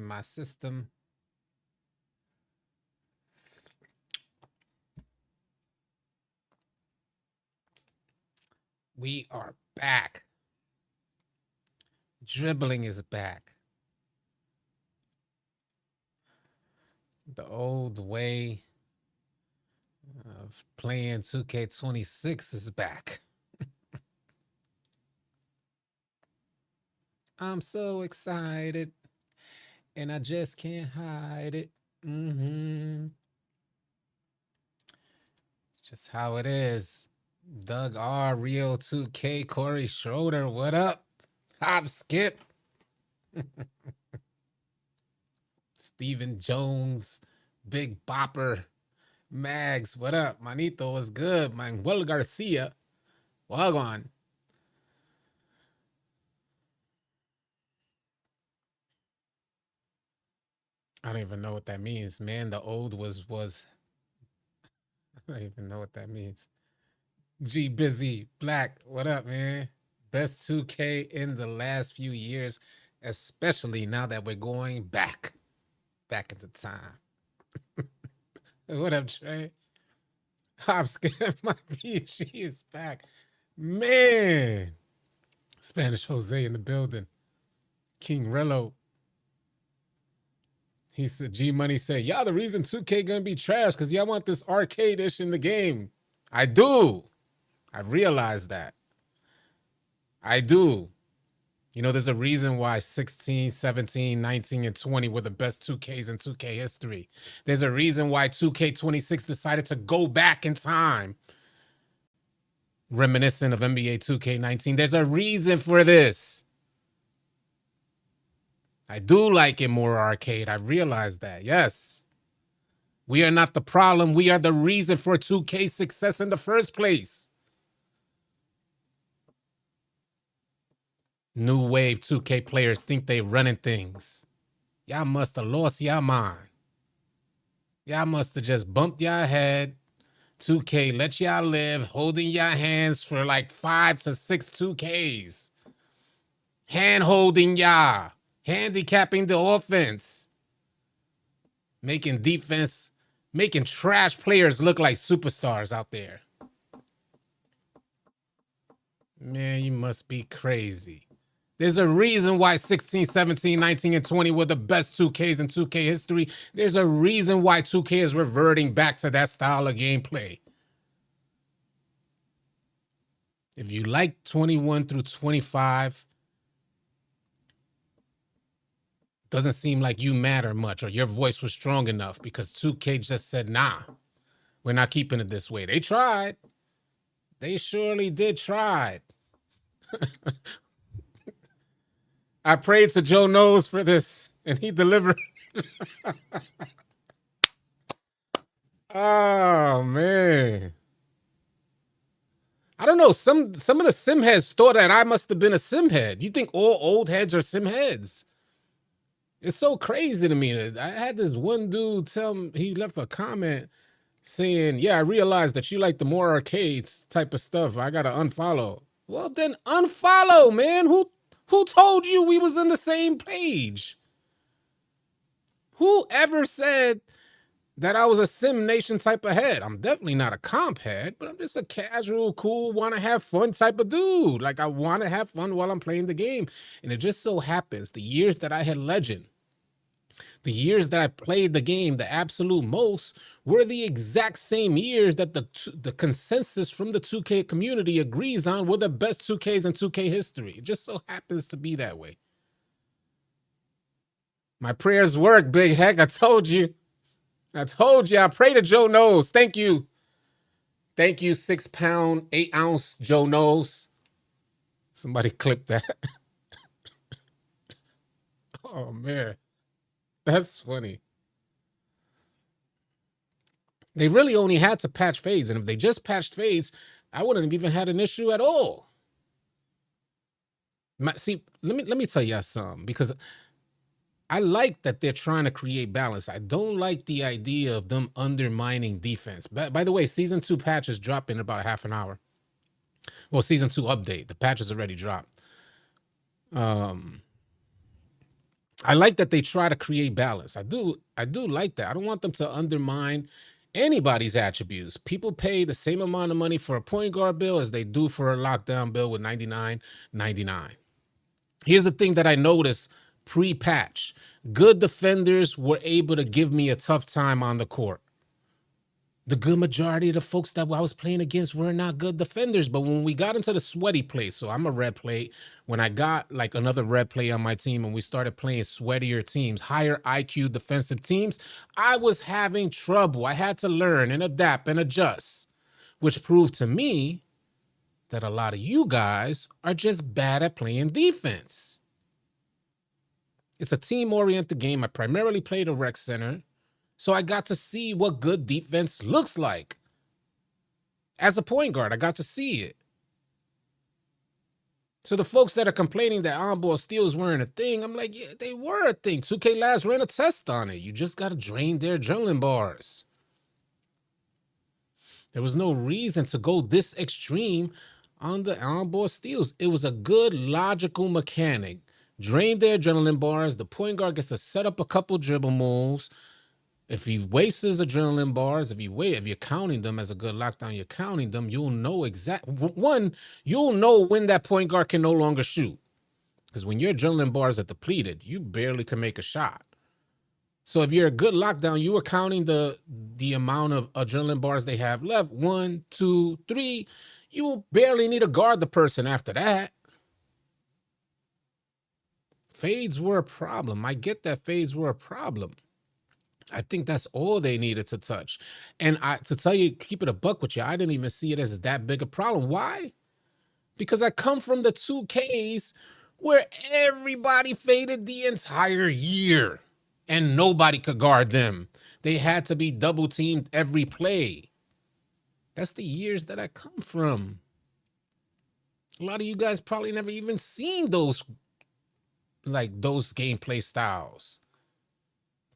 my system. We are back. Dribbling is back. The old way of playing 2K26 is back. I'm so excited, and I just can't hide it. Just how it is. Doug R, Rio 2K, Corey Schroeder, what up? Hop Skip. Steven Jones, Big Bopper, Mags, what up? Manito, what's good? Manuel Garcia, wagwan. I don't even know what that means, man. The old was. I don't even know what that means. G Busy Black, what up, man? Best 2K in the last few years, especially now that we're going back into time. What up, Trey? Hopskin, my PG is back. Man. Spanish Jose in the building. King Rello. He said, G Money said, y'all, the reason 2K gonna be trash because y'all want this arcade-ish in the game. I do. I realize that. I do. You know, there's a reason why 16, 17, 19, and 20 were the best 2Ks in 2K history. There's a reason why 2K26 decided to go back in time, reminiscent of NBA 2K19. There's a reason for this. I do like it more arcade. I realize that. Yes. We are not the problem. We are the reason for 2K's success in the first place. New wave 2K players think they running things. Y'all must have lost y'all mind. Y'all must have just bumped y'all head. 2K let y'all live, holding y'all hands for like 5 to 6 2Ks. Hand holding y'all. Handicapping the offense. Making defense, making trash players look like superstars out there. Man, you must be crazy. There's a reason why 16, 17, 19, and 20 were the best 2Ks in 2K history. There's a reason why 2K is reverting back to that style of gameplay. If you like 21 through 25, doesn't seem like you matter much or your voice was strong enough because 2K just said, nah, we're not keeping it this way. They tried. They surely did try. I prayed to Joe Knows for this, and he delivered. Oh, man. I don't know. Some of the sim heads thought that I must have been a sim head. You think all old heads are sim heads? It's so crazy to me. I had this one dude tell me, he left a comment saying, yeah, I realized that you like the more arcades type of stuff. I got to unfollow. Well, then unfollow, man. Who told you we was on the same page? Whoever said that I was a Sim Nation type of head? I'm definitely not a comp head, but I'm just a casual, cool, want to have fun type of dude. Like I want to have fun while I'm playing the game. And it just so happens the years that I had Legend, the years that I played the game the absolute most were the exact same years that the consensus from the 2K community agrees on were the best 2Ks in 2K history. It just so happens to be that way. My prayers work, big heck. I told you. I pray to Joe Knows. Thank you. Thank you, 6 pound, 8 ounce Joe Knows. Somebody clip that. Oh, man. That's funny. They really only had to patch fades. And if they just patched fades, I wouldn't have even had an issue at all. See, let me tell y'all something, because I like that they're trying to create balance. I don't like the idea of them undermining defense. By the way, season 2 patches drop in about a half an hour. Well, season 2 update. The patch has already dropped. I I like that they try to create balance. I do like that. I don't want them to undermine anybody's attributes. People pay the same amount of money for a point guard bill as they do for a lockdown bill with 99.99. Here's the thing that I noticed pre-patch. Good defenders were able to give me a tough time on the court. The good majority of the folks that I was playing against were not good defenders. But when we got into the sweaty play, so I'm a red play. When I got like another red play on my team and we started playing sweatier teams, higher IQ defensive teams, I was having trouble. I had to learn and adapt and adjust, which proved to me that a lot of you guys are just bad at playing defense. It's a team-oriented game. I primarily played a rec center. So I got to see what good defense looks like. As a point guard, I got to see it. So the folks that are complaining that on-ball steals weren't a thing, I'm like, yeah, they were a thing. 2K Labs ran a test on it. You just got to drain their adrenaline bars. There was no reason to go this extreme on the on-ball steals. It was a good, logical mechanic. Drain their adrenaline bars. The point guard gets to set up a couple dribble moves. If he wastes his adrenaline bars, if you're counting them as a good lockdown, you're counting them, you'll know you'll know when that point guard can no longer shoot. Because when your adrenaline bars are depleted, you barely can make a shot. So if you're a good lockdown, you were counting the amount of adrenaline bars they have left. 1, 2, 3. You will barely need to guard the person after that. Fades were a problem. I get that fades were a problem. I think that's all they needed to touch. And to tell you, keep it a buck with you, I didn't even see it as that big a problem. Why? Because I come from the 2Ks where everybody faded the entire year and nobody could guard them. They had to be double teamed every play. That's the years that I come from. A lot of you guys probably never even seen those gameplay styles.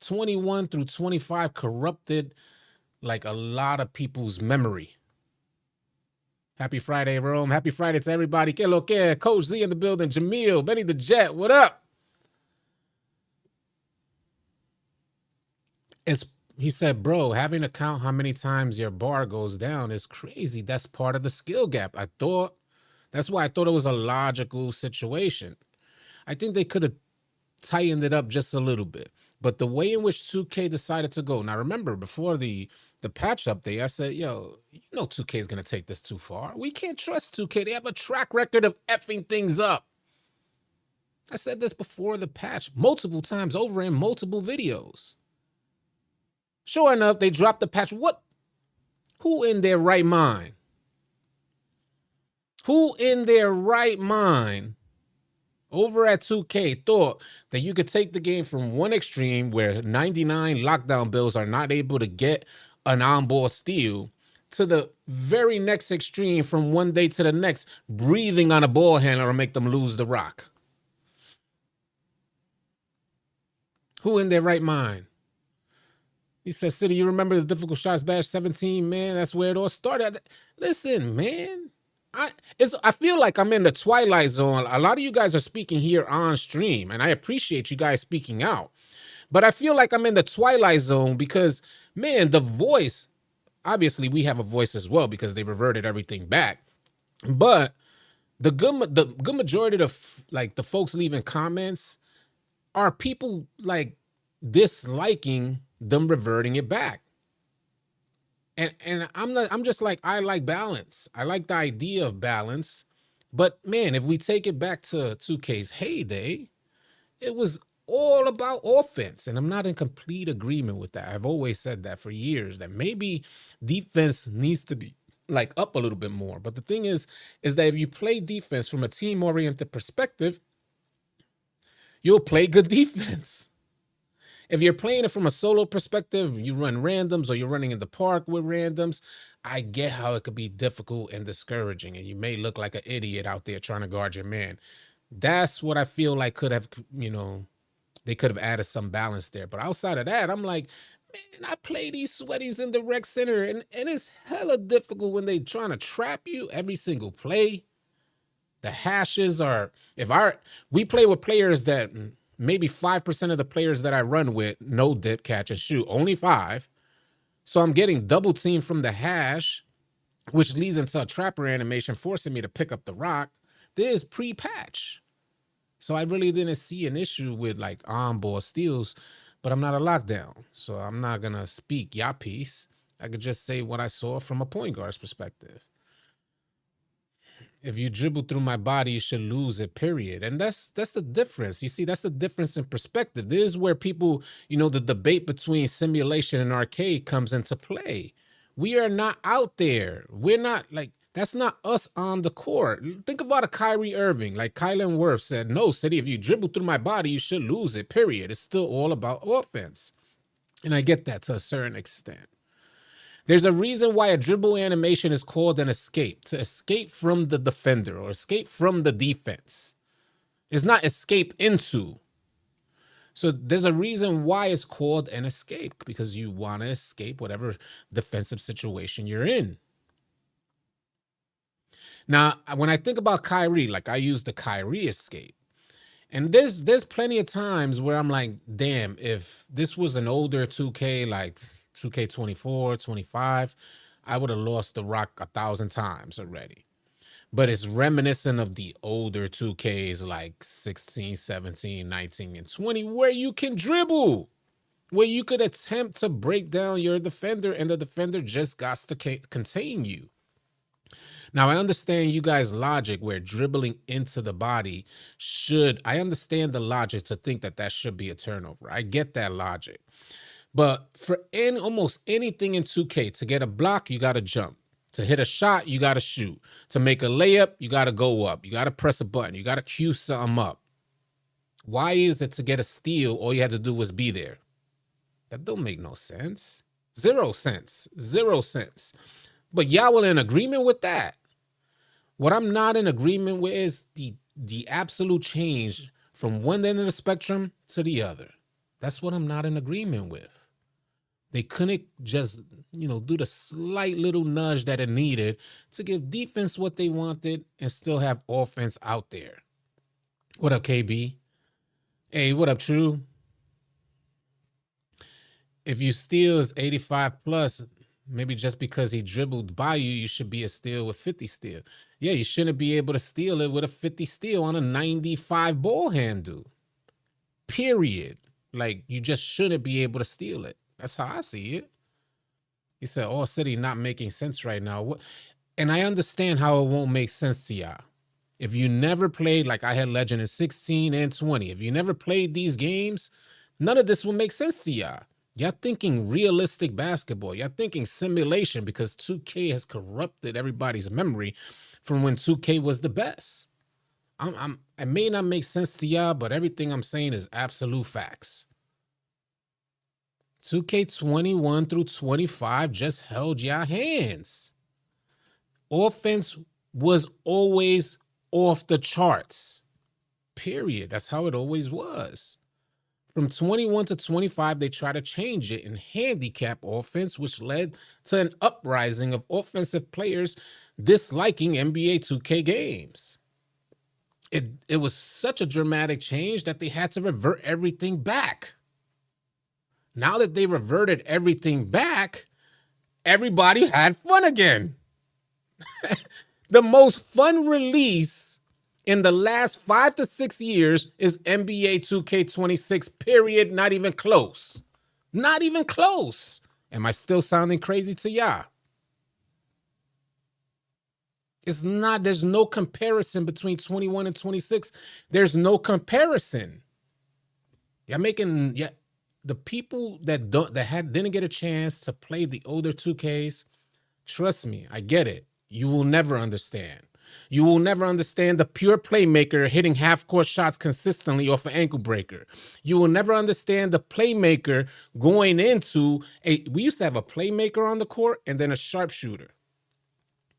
21 through 25 corrupted like a lot of people's memory. Happy Friday, Rome. Happy Friday to everybody. Que lo que? Coach Z in the building. Jamil, Benny the Jet, what up? He said, bro, having to count how many times your bar goes down is crazy. That's part of the skill gap. That's why I thought it was a logical situation. I think they could have tightened it up just a little bit. But the way in which 2K decided to go, now remember, before the patch update, I said, yo, 2K is going to take this too far. We can't trust 2K. They have a track record of effing things up. I said this before the patch multiple times over in multiple videos. Sure enough, they dropped the patch. Who in their right mind? Who in their right mind over at 2K thought that you could take the game from one extreme where 99 lockdown bills are not able to get an on-ball steal to the very next extreme from one day to the next, breathing on a ball handler and make them lose the rock? Who in their right mind? He says, City, you remember the difficult shots bash 17, man? That's where it all started. Listen, man. I feel like I'm in the twilight zone. A lot of you guys are speaking here on stream, and I appreciate you guys speaking out. But I feel like I'm in the twilight zone because, man, the voice, obviously we have a voice as well because they reverted everything back. But the good majority of the folks leaving comments are people like disliking them reverting it back. And I'm just like, I like balance. I like the idea of balance. But man, if we take it back to 2K's heyday, it was all about offense. And I'm not in complete agreement with that. I've always said that for years, that maybe defense needs to be up a little bit more. But the thing is that if you play defense from a team-oriented perspective, you'll play good defense. If you're playing it from a solo perspective, you run randoms or you're running in the park with randoms, I get how it could be difficult and discouraging, and you may look like an idiot out there trying to guard your man. That's what I feel like could have, they could have added some balance there. But outside of that, I'm like, man, I play these sweaties in the rec center, and it's hella difficult when they trying to trap you every single play. The hashes are, we play with players that maybe 5% of the players that I run with no dip, catch, and shoot. Only 5. So I'm getting double teamed from the hash, which leads into a trapper animation, forcing me to pick up the rock. This is pre-patch. So I really didn't see an issue with like on-board steals, but I'm not a lockdown. So I'm not going to speak ya piece. I could just say what I saw from a point guard's perspective. If you dribble through my body, you should lose it, period. And that's the difference. You see, that's the difference in perspective. This is where people, the debate between simulation and arcade comes into play. We are not out there. We're not like, that's not us on the court. Think about a Kyrie Irving. Like Kylan Worth said, no, City, if you dribble through my body, you should lose it, period. It's still all about offense. And I get that to a certain extent. There's a reason why a dribble animation is called an escape, to escape from the defender or escape from the defense. It's not escape into. So there's a reason why it's called an escape, because you want to escape whatever defensive situation you're in. Now, when I think about Kyrie, like I use the Kyrie escape. And there's plenty of times where I'm like, damn, if this was an older 2K, like 2K24, 25, I would have lost the rock 1,000 times already. But it's reminiscent of the older 2Ks like 16, 17, 19, and 20, where you can dribble, where you could attempt to break down your defender and the defender just got to contain you. Now, I understand you guys' logic where dribbling into the body I understand the logic to think that should be a turnover. I get that logic. But for almost anything in 2K, to get a block, you got to jump. To hit a shot, you got to shoot. To make a layup, you got to go up. You got to press a button. You got to cue something up. Why is it to get a steal, all you had to do was be there? That don't make no sense. 0 cents. 0 cents. But y'all were in agreement with that. What I'm not in agreement with is the absolute change from one end of the spectrum to the other. That's what I'm not in agreement with. They couldn't just, do the slight little nudge that it needed to give defense what they wanted and still have offense out there. What up, KB? Hey, what up, True? If you steal is 85 plus, maybe just because he dribbled by you, you should be a steal with 50 steal. Yeah, you shouldn't be able to steal it with a 50 steal on a 95 ball handle. Period. Like, you just shouldn't be able to steal it. That's how I see it. He said, "All City not making sense right now." And I understand how it won't make sense to y'all. If you never played, like I had Legend in 16 and 20, if you never played these games, none of this will make sense to y'all. Y'all thinking realistic basketball. Y'all thinking simulation because 2K has corrupted everybody's memory from when 2K was the best. It may not make sense to y'all, but everything I'm saying is absolute facts. 2K21 through 25 just held y'all hands. Offense was always off the charts. Period. That's how it always was. From 21 to 25, they try to change it and handicap offense, which led to an uprising of offensive players disliking NBA 2K games. It was such a dramatic change that they had to revert everything back. Now that they reverted everything back, everybody had fun again. The most fun release in the last 5 to 6 years is NBA 2K26, period. Not even close. Not even close. Am I still sounding crazy to y'all? It's not, there's no comparison between 21 and 26. There's no comparison. Y'all making, the people that didn't get a chance to play the older 2Ks, trust me, I get it. You will never understand. You will never understand the pure playmaker hitting half-court shots consistently off an ankle breaker. You will never understand the playmaker going into we used to have a playmaker on the court and then a sharpshooter.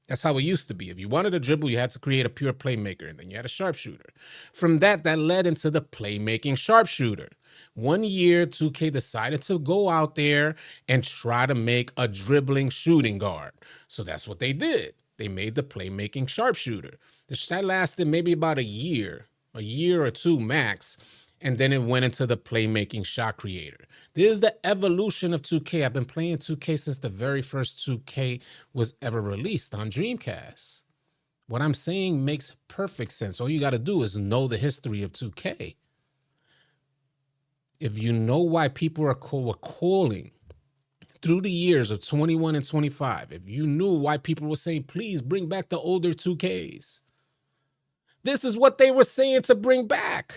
That's how it used to be. If you wanted to dribble, you had to create a pure playmaker, and then you had a sharpshooter. From that led into the playmaking sharpshooter. 1 year, 2K decided to go out there and try to make a dribbling shooting guard. So that's what they did. They made the playmaking sharpshooter. That lasted maybe about a year or two max. and then it went into the playmaking shot creator. This is the evolution of 2K. I've been playing 2K since the very first 2K was ever released on Dreamcast. What I'm saying makes perfect sense. All you got to do is know the history of 2K. If you know why people were calling through the years of 21 and 25, if you knew why people were saying, please bring back the older 2Ks, this is what they were saying to bring back.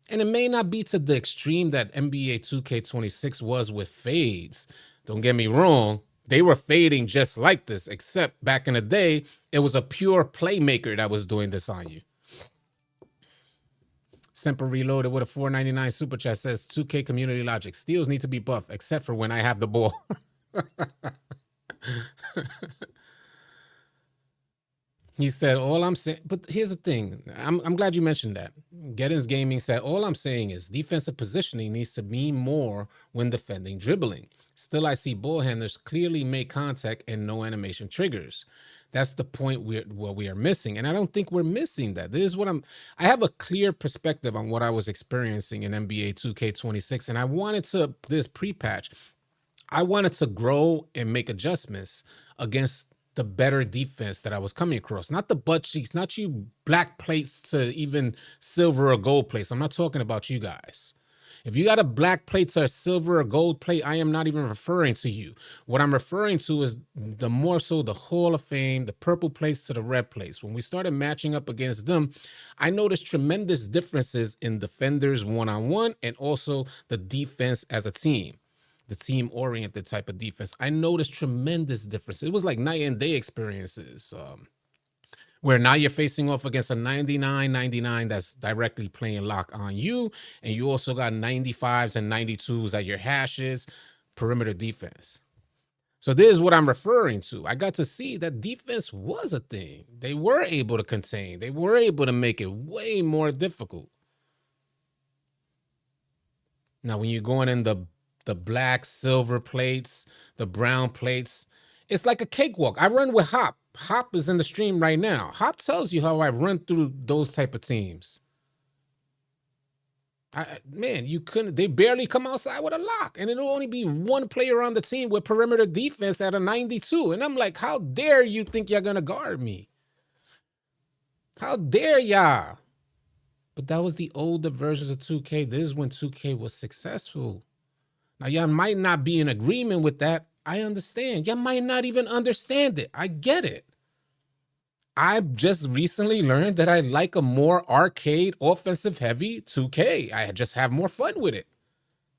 And it may not be to the extreme that NBA 2K26 was with fades. Don't get me wrong. They were fading just like this, except back in the day, it was a pure playmaker that was doing this on you. Simple Reloaded with a $4.99 super chat says 2K community logic. Steals need to be buffed, except for when I have the ball. He said, all I'm saying, but here's the thing. I'm glad you mentioned that. Gettins Gaming said, all I'm saying is defensive positioning needs to mean more when defending dribbling. Still, I see ball handlers clearly make contact and no animation triggers. That's the point what we are missing. And I don't think we're missing that. This is what I have a clear perspective on what I was experiencing in NBA 2K26. And I wanted to, this pre-patch, I wanted to grow and make adjustments against the better defense that I was coming across. Not the butt cheeks, not you black plates to even silver or gold plates. I'm not talking about you guys. If you got a black plate to a silver or gold plate, I am not even referring to you. What I'm referring to is the more so the Hall of Fame, the purple plates to the red plates. When we started matching up against them, I noticed tremendous differences in defenders one-on-one and also the defense as a team. The team-oriented type of defense. I noticed tremendous difference. It was like night and day experiences. Where now you're facing off against a 99-99 that's directly playing lock on you, and you also got 95s and 92s at your hashes, perimeter defense. So this is what I'm referring to. I got to see that defense was a thing. They were able to contain. They were able to make it way more difficult. Now, when you're going in the black, silver plates, the brown plates, it's like a cakewalk. I run with Hop. Hop is in the stream right now. Hop tells you how I run through those type of teams. Man, you couldn't, they barely come outside with a lock, and it'll only be one player on the team with perimeter defense at a 92. And I'm like, how dare you think you're going to guard me? How dare y'all? But that was the older versions of 2K. This is when 2K was successful. Now, y'all might not be in agreement with that. I understand. Y'all might not even understand it. I get it. I just recently learned that I like a more arcade, offensive heavy 2K. I just have more fun with it.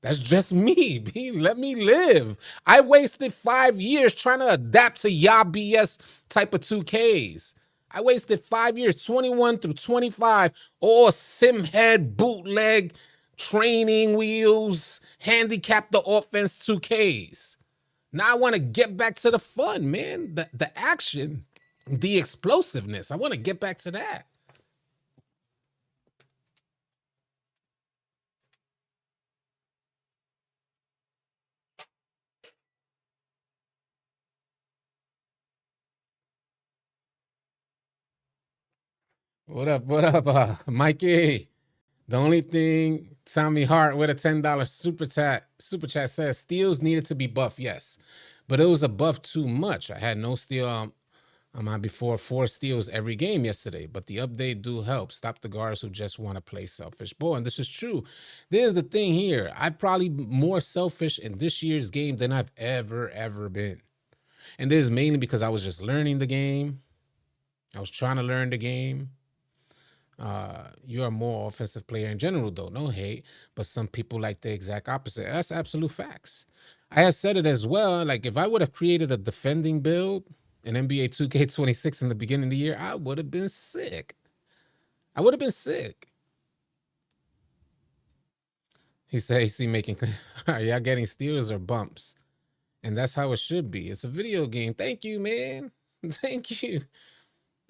That's just me. Let me live. I wasted 5 years trying to adapt to y'all BS type of 2Ks. I wasted 5 years, 21 through 25, all simhead, bootleg, training wheels, handicap the offense 2Ks. Now I want to get back to the fun, man. The action, the explosiveness. I want to get back to that. What up, Mikey? The only thing, Tommy Hart with a $10 super chat says steals needed to be buffed, yes. But it was a buff too much. I had no steal. I'm on before 4 steals every game yesterday, but the update do help. Stop the guards who just want to play selfish ball. And this is true. There's the thing here. I'm probably more selfish in this year's game than I've ever been. And this is mainly because I was just learning the game. I was trying to learn the game. You're a more offensive player in general, though. No hate, but some people like the exact opposite. That's absolute facts. I had said it as well. Like, if I would have created a defending build in NBA 2K26 in the beginning of the year, I would have been sick. I would have been sick. He said, "He's making. Are y'all getting steals or bumps?" And that's how it should be. It's a video game. Thank you, man. Thank you.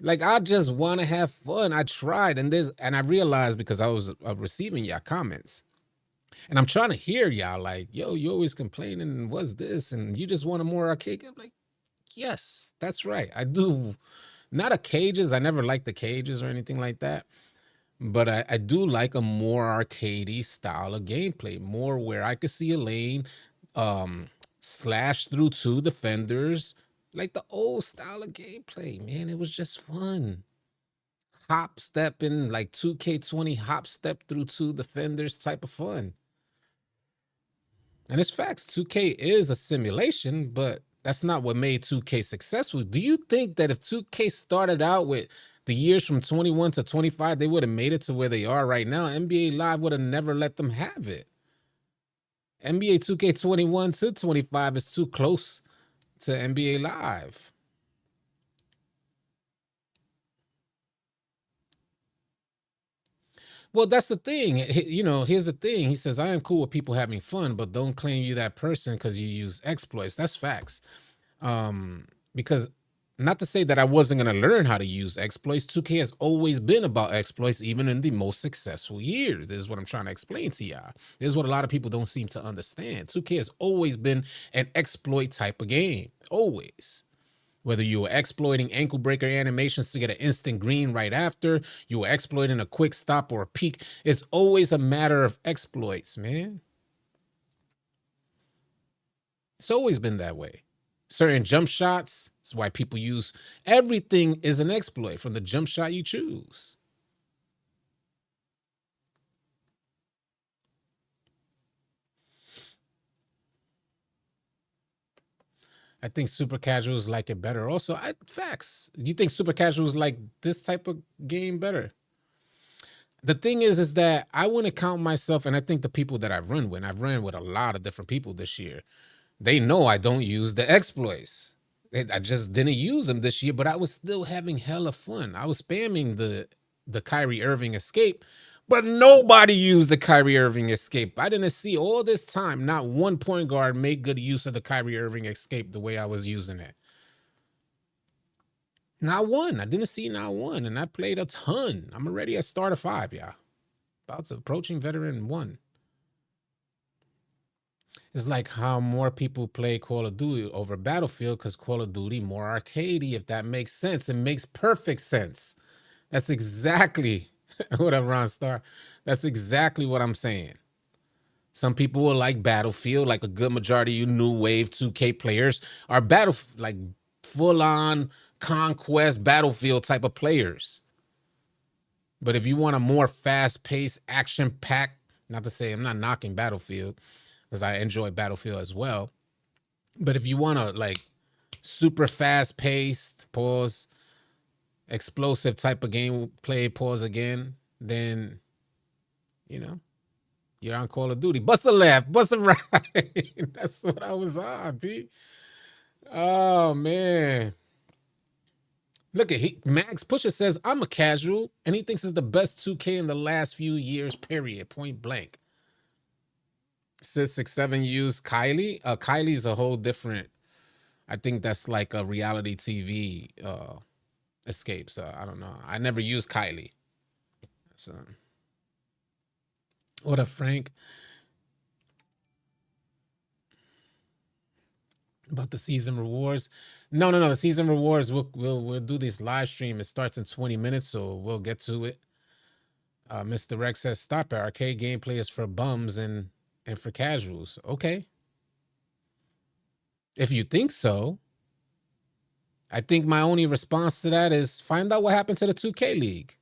Like, I just want to have fun. I tried, and I realized because I was receiving y'all comments, and I'm trying to hear y'all like, yo, you always complaining, what's this? And you just want a more arcade. I'm like, yes, that's right. I do. Not a cages. I never liked the cages or anything like that. But I do like a more arcadey style of gameplay, more where I could see a lane, um, slash through two defenders, like the old style of gameplay. Man, it was just fun. Hop stepping, like 2K20 hop step through two defenders type of fun. And it's facts. 2K is a simulation, but that's not what made 2K successful. Do you think that if 2K started out with the years from 21 to 25, they would have made it to where they are right now? NBA Live would have never let them have it. NBA 2K21 to 25 is too close to NBA Live. Well, that's the thing. You know, here's the thing. He says, I am cool with people having fun, but don't claim you that person because you use exploits. That's facts. Because not to say that I wasn't going to learn how to use exploits. 2K has always been about exploits, even in the most successful years. This is what I'm trying to explain to y'all. This is what a lot of people don't seem to understand. 2K has always been an exploit type of game. Always. Whether you were exploiting ankle breaker animations to get an instant green right after, you were exploiting a quick stop or a peak, it's always a matter of exploits, man. It's always been that way. Certain jump shots, that's why people use everything is an exploit from the jump shot you choose. I think super casuals like it better. Also, facts. You think super casuals like this type of game better? The thing is that I wouldn't count myself, and I think the people that I've run with a lot of different people this year. They know I don't use the exploits. I just didn't use them this year, but I was still having hella fun. I was spamming the Kyrie Irving escape, but nobody used the Kyrie Irving escape. I didn't see all this time not one point guard make good use of the Kyrie Irving escape the way I was using it. Not one. I didn't see not one, and I played a ton. I'm already at starter 5, yeah. About to approaching veteran 1. It's like how more people play Call of Duty over Battlefield because Call of Duty more arcadey, if that makes sense. It makes perfect sense. That's exactly what I'm Ron Star. That's exactly what I'm saying. Some people will like Battlefield, like a good majority of you new wave 2K players are like full-on conquest Battlefield type of players. But if you want a more fast-paced, action-packed, not to say I'm not knocking Battlefield, because I enjoy Battlefield as well. But if you want to like super fast-paced, pause, explosive type of gameplay, pause again, then, you know, you're on Call of Duty. Bust a left, bust a right. That's what I was on, B. Oh, man. Look at Max Pusher says, I'm a casual, and he thinks it's the best 2K in the last few years, period, point blank. Sis 67 used Kylie. Kylie's a whole different. I think that's like a reality TV escape. So I don't know. I never used Kylie. So what up, Frank? About the season rewards? No. The season rewards. We'll do this live stream. It starts in 20 minutes, so we'll get to it. Mr. Rex says, "Stop it. Arcade gameplay is for bums and for casuals." Okay. If you think so, I think my only response to that is find out what happened to the 2K League.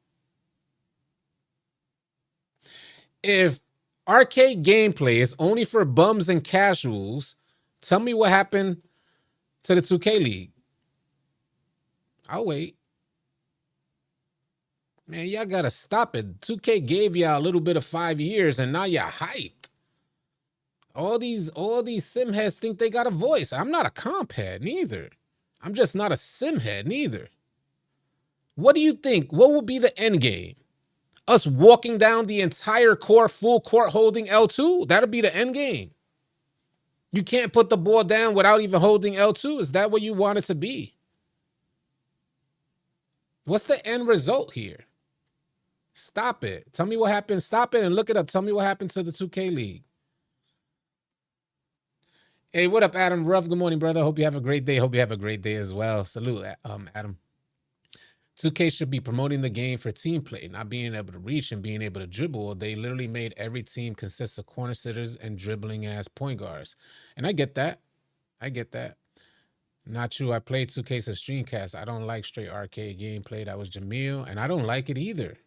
If arcade gameplay is only for bums and casuals, tell me what happened to the 2K League. I'll wait. Man, y'all gotta stop it. 2K gave y'all a little bit of 5 years, and now y'all hyped. All these sim heads think they got a voice. I'm not a comp head, neither. I'm just not a sim head, neither. What do you think? What will be the end game? Us walking down the entire court, full court holding L2? That'll be the end game. You can't put the ball down without even holding L2. Is that what you want it to be? What's the end result here? Stop it. Tell me what happened. Stop it and look it up. Tell me what happened to the 2K League. Hey, what up, Adam Ruff? Good morning, brother. Hope you have a great day. Hope you have a great day as well. Salute, Adam. 2K should be promoting the game for team play, not being able to reach and being able to dribble. They literally made every team consist of corner sitters and dribbling ass point guards. And I get that. I get that. Not true. I played 2K as Streamcast. I don't like straight arcade gameplay. That was Jamil, and I don't like it either.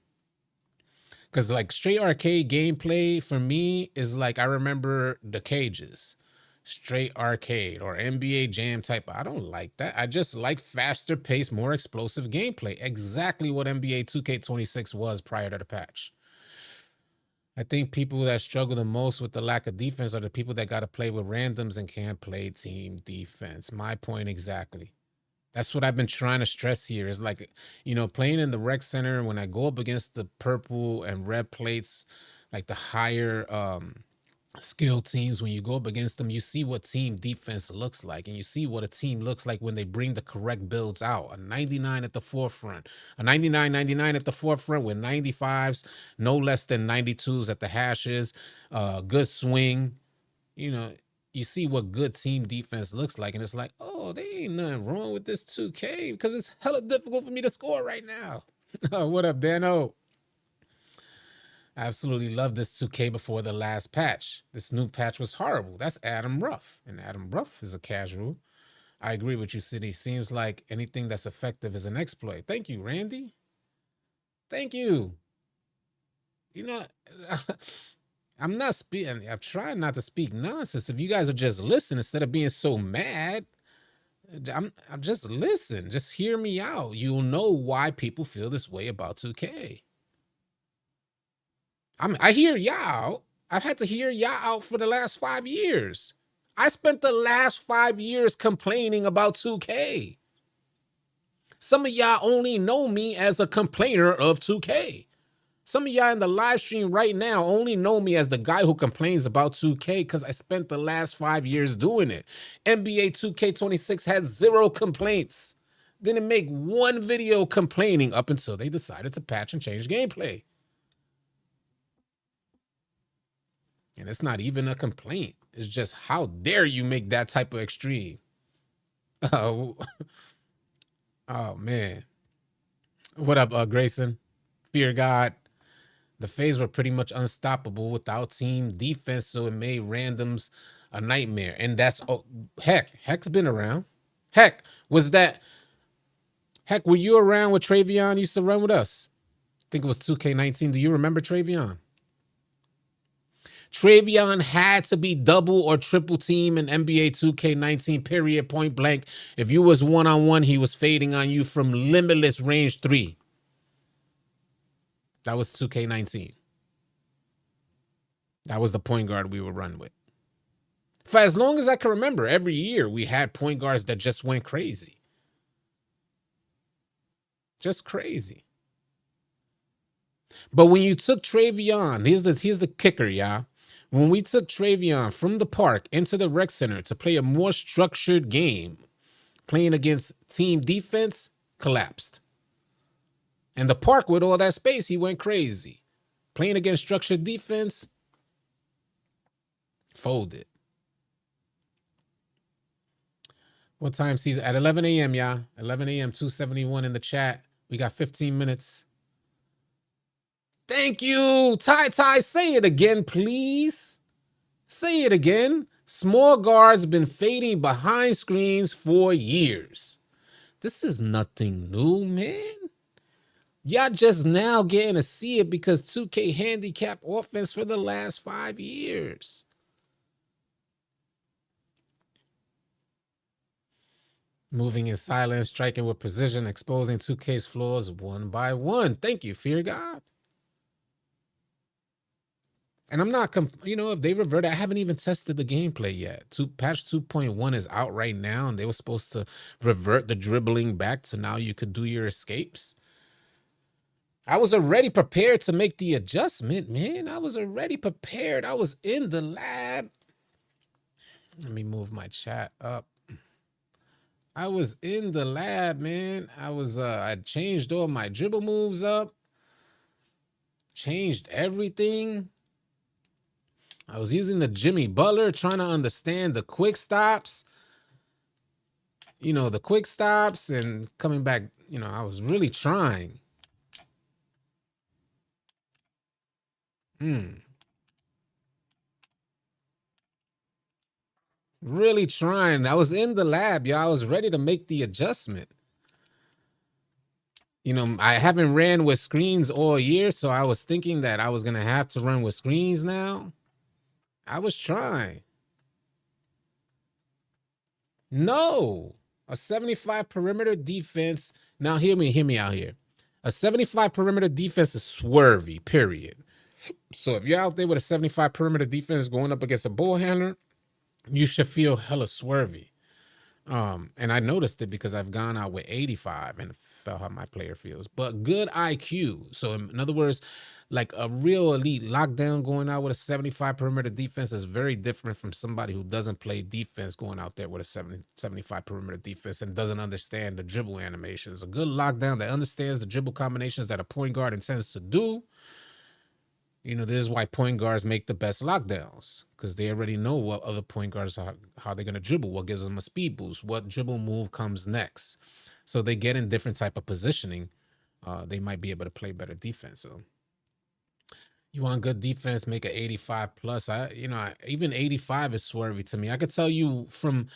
Because like straight arcade gameplay for me is like, I remember the cages, straight arcade or NBA Jam type. I don't like that. I just like faster paced, more explosive gameplay. Exactly what NBA 2K26 was prior to the patch. I think people that struggle the most with the lack of defense are the people that got to play with randoms and can't play team defense. My point exactly. That's what I've been trying to stress here is like, you know, playing in the rec center, when I go up against the purple and red plates, like the higher skill teams, when you go up against them, you see what team defense looks like, and you see what a team looks like when they bring the correct builds out. A 99 at the forefront, a 99 at the forefront with 95s, no less than 92s at the hashes, good swing, you know. You see what good team defense looks like, and it's like, oh, there ain't nothing wrong with this 2K because it's hella difficult for me to score right now. What up, Dano? I absolutely love this 2K before the last patch. This new patch was horrible. That's Adam Ruff, and Adam Ruff is a casual. I agree with you, City. Seems like anything that's effective is an exploit. Thank you, Randy. Thank you. You know, I'm not speaking. I'm trying not to speak nonsense. If you guys are just listening instead of being so mad, I'm just listen. Just hear me out. You'll know why people feel this way about 2K. I hear y'all out. I've had to hear y'all out for the last 5 years. I spent the last 5 years complaining about 2K. Some of y'all only know me as a complainer of 2K. Some of y'all in the live stream right now only know me as the guy who complains about 2K because I spent the last 5 years doing it. NBA 2K26 had 0 complaints. Didn't make one video complaining up until they decided to patch and change gameplay. And it's not even a complaint. It's just, how dare you make that type of extreme? Oh, oh man. What up, Grayson? Fear God. The phase were pretty much unstoppable without team defense, so it made randoms a nightmare. And that's, oh, Heck's been around. Heck, were you around when Travion used to run with us? I think it was 2K19. Do you remember Travion? Travion had to be double or triple team in NBA 2K19, period, point blank. If you was one-on-one, he was fading on you from limitless range 3. That was 2K19. That was the point guard we would run with. For as long as I can remember, every year we had point guards that just went crazy. Just crazy. But when you took Travion, here's the kicker, y'all. When we took Travion from the park into the rec center to play a more structured game, playing against team defense, collapsed. And the park, with all that space, he went crazy. Playing against structured defense, folded. What time season? At 11 a.m., y'all. 11 a.m., 271 in the chat. We got 15 minutes. Thank you. Ty, say it again, please. Say it again. Small guards been fading behind screens for years. This is nothing new, man. Y'all just now getting to see it because 2K handicapped offense for the last 5 years. Moving in silence, striking with precision, exposing 2K's flaws one by one. Thank you, Fear God. And I'm not, if they revert, I haven't even tested the gameplay yet. Patch 2.1 is out right now, and they were supposed to revert the dribbling back to now you could do your escapes. I was already prepared to make the adjustment, man. I was already prepared. I was in the lab. Let me move my chat up. I was in the lab, man. I changed all my dribble moves up. Changed everything. I was using the Jimmy Butler, trying to understand the quick stops. The quick stops and coming back, I was really trying. Really trying. I was in the lab, I was ready to make the adjustment. I haven't ran with screens all year, so I was thinking that I was gonna have to run with screens now. I was trying. No, a 75 perimeter defense. Now hear me out here. A 75 perimeter defense is swervy, period. So if you're out there with a 75 perimeter defense going up against a ball handler, you should feel hella swervy. And I noticed it because I've gone out with 85 and felt how my player feels. But good IQ. So in other words, like a real elite lockdown going out with a 75 perimeter defense is very different from somebody who doesn't play defense going out there with a 75 perimeter defense and doesn't understand the dribble animations. A good lockdown that understands the dribble combinations that a point guard intends to do. This is why point guards make the best lockdowns, because they already know what other point guards are, how they're going to dribble, what gives them a speed boost, what dribble move comes next. So they get in different type of positioning. They might be able to play better defense. So you want good defense, make an 85 plus. Even 85 is swervy to me. I could tell you from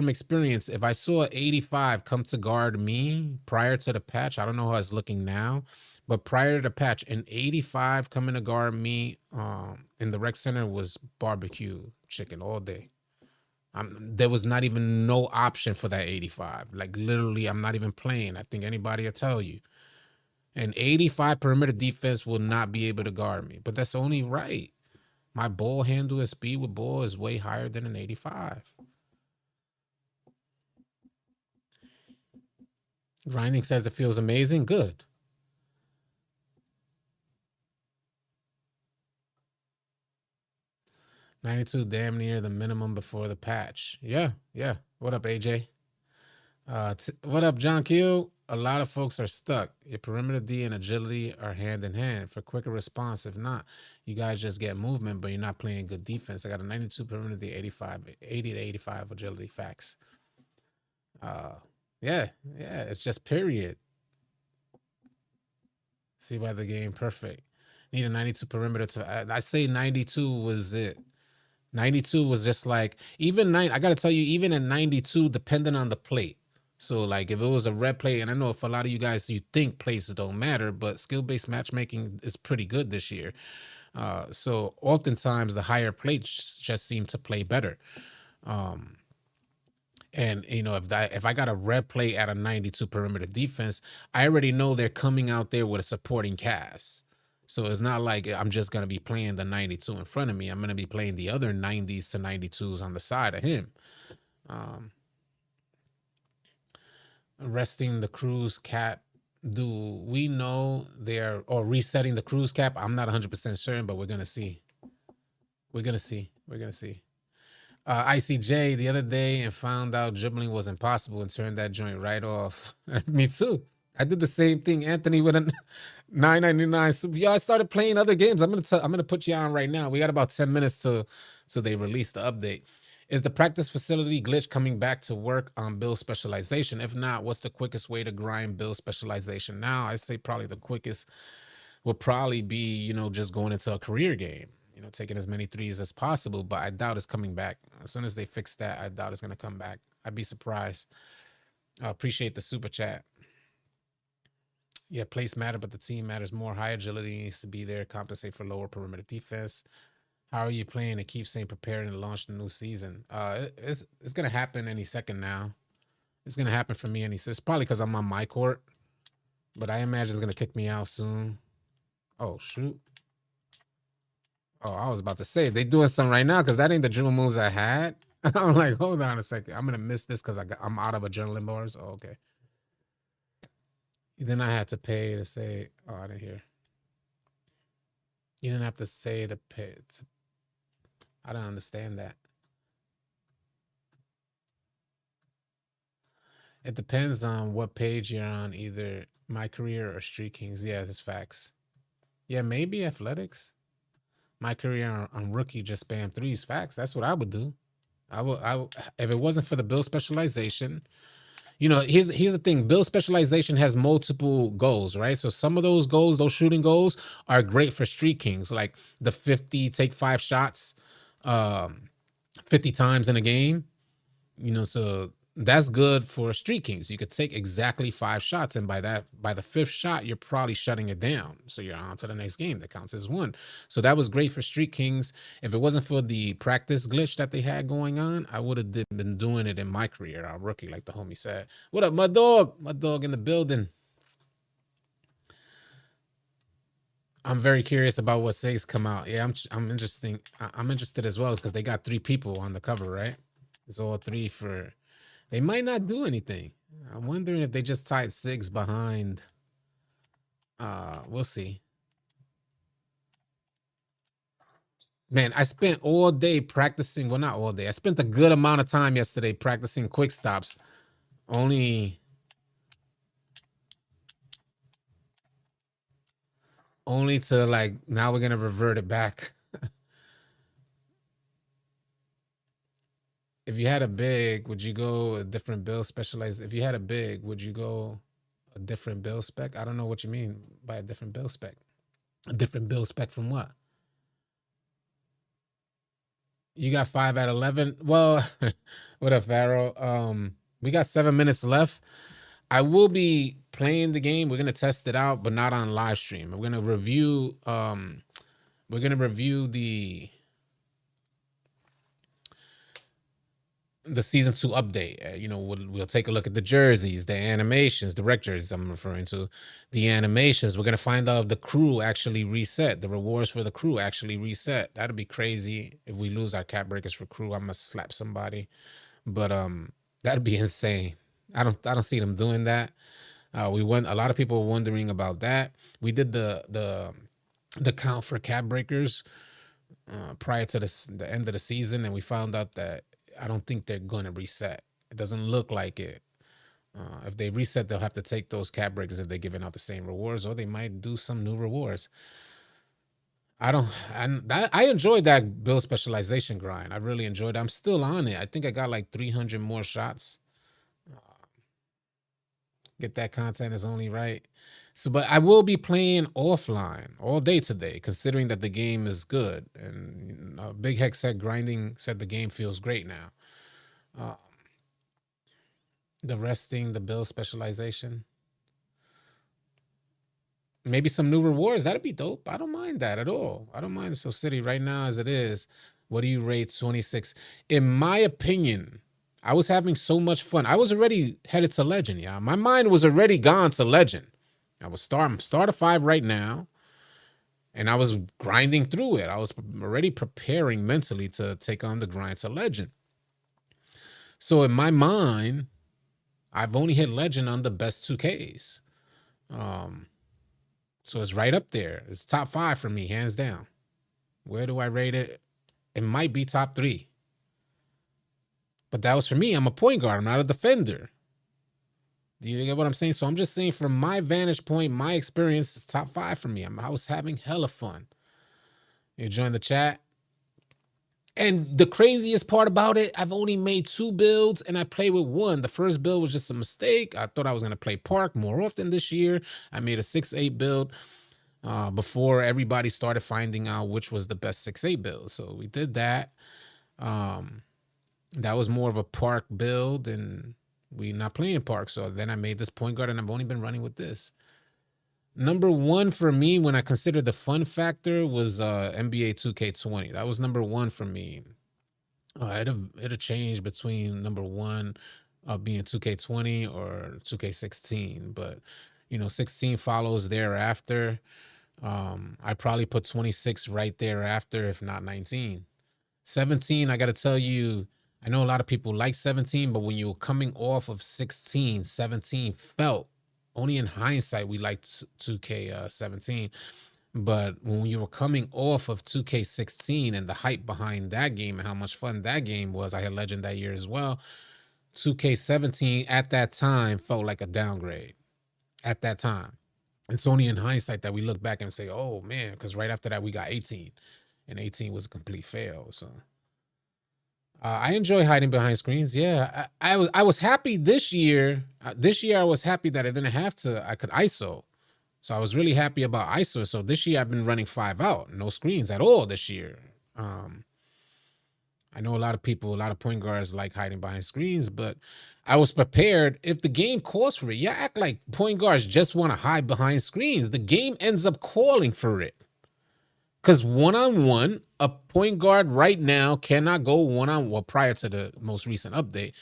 experience, if I saw 85 come to guard me prior to the patch, I don't know how it's looking now, but prior to the patch, an 85 coming to guard me in the rec center was barbecue chicken all day. There was not even no option for that 85. Like literally, I'm not even playing. I think anybody will tell you. An 85 perimeter defense will not be able to guard me, but that's only right. My ball handle and speed with ball is way higher than an 85. Grinding says it feels amazing. Good. $92 damn near the minimum before the patch. Yeah. What up, AJ? What up, John Q? A lot of folks are stuck. Your perimeter D and agility are hand in hand for quicker response. If not, you guys just get movement, but you're not playing good defense. I got a 92 perimeter D, 80 to 85 agility. Facts. Yeah. It's just period. See by the game, perfect. Need a 92 perimeter to. I say 92 was it. 92 was just like even I got to tell you, even at 92, depending on the plate. So like if it was a red plate, and I know for a lot of you guys, you think plates don't matter, but skill-based matchmaking is pretty good this year. So oftentimes the higher plates just seem to play better. And if I got a red plate at a 92 perimeter defense, I already know they're coming out there with a supporting cast. So it's not like I'm just going to be playing the 92 in front of me. I'm going to be playing the other 90s to 92s on the side of him. Resting the cruise cap. Do we know they're or resetting the cruise cap? I'm not 100% certain, but we're going to see. We're going to see. ICJ the other day and found out dribbling was impossible and turned that joint right off. Me too. I did the same thing, Anthony, with a 999. So I started playing other games. I'm gonna put you on right now. We got about 10 minutes so they release the update. Is the practice facility glitch coming back to work on build specialization? If not, what's the quickest way to grind build specialization now? I say probably the quickest will probably be, just going into a career game, taking as many threes as possible, but I doubt it's coming back. As soon as they fix that, I doubt it's going to come back. I'd be surprised. I appreciate the super chat. Yeah, place matter, but the team matters more. High agility needs to be there, compensate for lower perimeter defense. How are you playing to keep staying prepared and launch the new season? It's going to happen any second now. It's going to happen for me it's probably because I'm on my court, but I imagine it's going to kick me out soon. Oh, shoot. Oh, I was about to say, they doing something right now because that ain't the dribble moves I had. I'm like, hold on a second. I'm going to miss this because I'm out of adrenaline bars. Oh, okay. Then I had to pay to say, oh, I didn't hear. You didn't have to say to pay. I don't understand that. It depends on what page you're on, either My Career or Street Kings. Yeah, that's facts. Yeah, maybe athletics. My Career on rookie just spam threes. Facts. That's what I would do. I would if it wasn't for the build specialization, Here's the thing. Build specialization has multiple goals, right? So some of those goals, those shooting goals, are great for Street Kings, like the 50 take 5 shots, um, 50 times in a game. So that's good for Street Kings. You could take exactly 5 shots, and by the fifth shot, you're probably shutting it down. So you're on to the next game. That counts as one. So that was great for Street Kings. If it wasn't for the practice glitch that they had going on, I would have been doing it in my career, our rookie, like the homie said. What up, my dog? My dog in the building. I'm very curious about what says come out. Yeah, I'm interesting. I'm interested as well because they got 3 people on the cover, right? It's all 3 for. They might not do anything. I'm wondering if they just tied 6 behind. We'll see. Man, I spent all day practicing. Well, not all day. I spent a good amount of time yesterday practicing quick stops. Only to like now we're gonna revert it back. If you had a big, would you go a different build specialized? If you had a big, would you go a different build spec? I don't know what you mean by a different build spec. A different build spec from what? You got 5 at 11. Well, what up, Pharaoh? We got 7 minutes left. I will be playing the game. We're gonna test it out, but not on live stream. We're gonna review. We're gonna review the season 2 update. We'll take a look at the jerseys, the animations, the rec jerseys I'm referring to, the animations. We're gonna find out if the crew actually reset. The rewards for the crew actually reset. That'd be crazy if we lose our cap breakers for crew. I must slap somebody, but that'd be insane. I don't see them doing that. A lot of people were wondering about that. We did the count for cap breakers prior to the end of the season, and we found out that I don't think they're going to reset. It doesn't look like it. If they reset, they'll have to take those cap breakers if they're giving out the same rewards, or they might do some new rewards. I enjoyed that build specialization grind. I really enjoyed it. I'm still on it. I think I got like 300 more shots. Get that content is only right. So, but I will be playing offline all day today, considering that the game is good. And Big Hex said grinding said the game feels great now. The resting, the build specialization, maybe some new rewards. That'd be dope. I don't mind that at all. I don't mind So City right now as it is. What do you rate 26? In my opinion, I was having so much fun. I was already headed to Legend, yeah. My mind was already gone to Legend. I'm start a 5 right now, and I was grinding through it. I was already preparing mentally to take on the grind to Legend. So in my mind, I've only hit Legend on the best 2Ks. So it's right up there. It's top 5 for me, hands down. Where do I rate it? It might be top 3. But that was for me. I'm a point guard. I'm not a defender. Do you get what I'm saying? So I'm just saying from my vantage point, my experience is top 5 for me. I was having hella fun. You join the chat. And the craziest part about it, I've only made 2 builds and I play with 1. The first build was just a mistake. I thought I was going to play Park more often this year. I made a 6-8 build before everybody started finding out which was the best 6-8 build. So we did that. That was more of a Park build, and we're not playing Park. So then I made this point guard, and I've only been running with this. Number 1 for me, when I considered the fun factor, was NBA 2K20. That was number 1 for me. It'd change between number 1 being 2K20 or 2K16, but 16 follows thereafter. I'd probably put 26 right thereafter, if not 19. 17, I got to tell you, I know a lot of people like 17, but when you were coming off of 16, 17 felt, only in hindsight, we liked 2K17. But when you were coming off of 2K16 and the hype behind that game and how much fun that game was, I had Legend that year as well. 2K17 at that time felt like a downgrade at that time. It's only in hindsight that we look back and say, oh man, because right after that we got 18 and 18 was a complete fail. So I enjoy hiding behind screens. Yeah, I was happy this year. This year I was happy that I didn't have to. I could ISO. So I was really happy about ISO. So this year I've been running 5 out, no screens at all this year. Um, I know a lot of people, a lot of point guards like hiding behind screens, but I was prepared if the game calls for it. Yeah, act like point guards just want to hide behind screens. The game ends up calling for it. Because one-on-one, a point guard right now cannot go one-on, well, prior to the most recent update,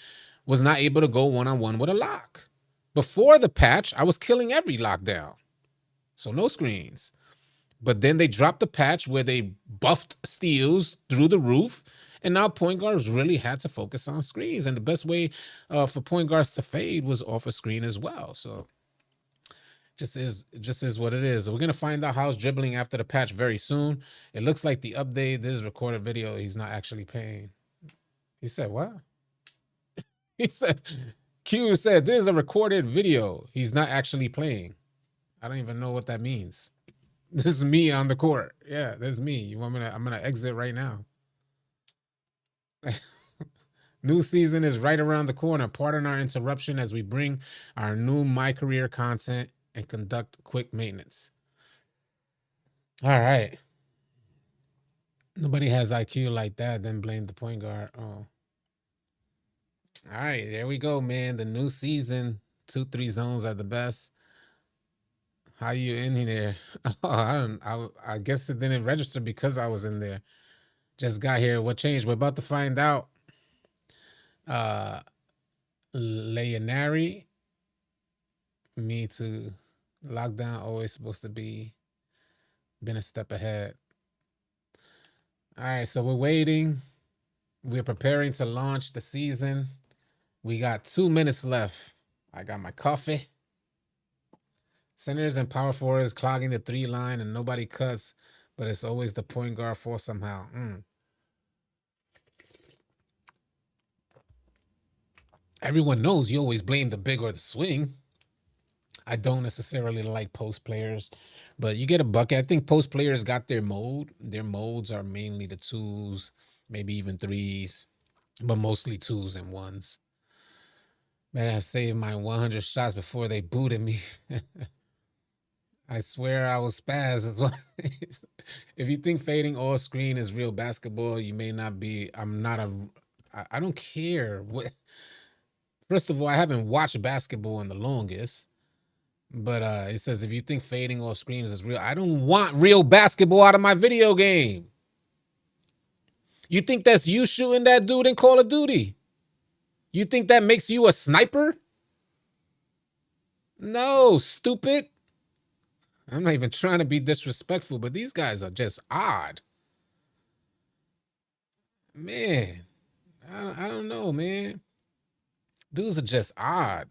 was not able to go one-on-one with a lock. Before the patch, I was killing every lockdown. So no screens. But then they dropped the patch where they buffed steals through the roof. And now point guards really had to focus on screens. And the best way for point guards to fade was off a screen as well. So just is what it is. We're gonna find out how's dribbling after the patch very soon. It looks like the update, this recorded video, he's not actually paying. He said what? He said Q said there's a recorded video. He's not actually playing. I don't even know what that means. This is me on the court. Yeah, there's me. You want me to? I'm gonna exit right now. New season is right around the corner. Pardon our interruption as we bring our new My Career content and conduct quick maintenance. All right. Nobody has IQ like that, then blame the point guard. Oh. All right, there we go, man. The new season, 2-3 zones are the best. How you in there? Oh, I guess it didn't register because I was in there. Just got here. What changed? We're about to find out. Leonari, me to lockdown, always supposed to be been a step ahead. All right, so we're waiting. We're preparing to launch the season. We got 2 minutes left. I got my coffee. Centers and power forwards clogging the 3 line and nobody cuts, but it's always the point guard for somehow. Everyone knows you always blame the big or the swing. I don't necessarily like post players, but you get a bucket. I think post players got their mode. Their modes are mainly the 2s, maybe even 3s, but mostly 2s and 1s. Man, I saved my 100 shots before they booted me. I swear I was spaz. If you think fading all screen is real basketball, you may not be. I don't care. First of all, I haven't watched basketball in the longest. But it says if you think fading off screens is real, I don't want real basketball out of my video game. You think that's you shooting that dude in Call of Duty? You think that makes you a sniper? No, stupid. I'm not even trying to be disrespectful, but these guys are just odd. Man, I don't know, man. Dudes are just odd.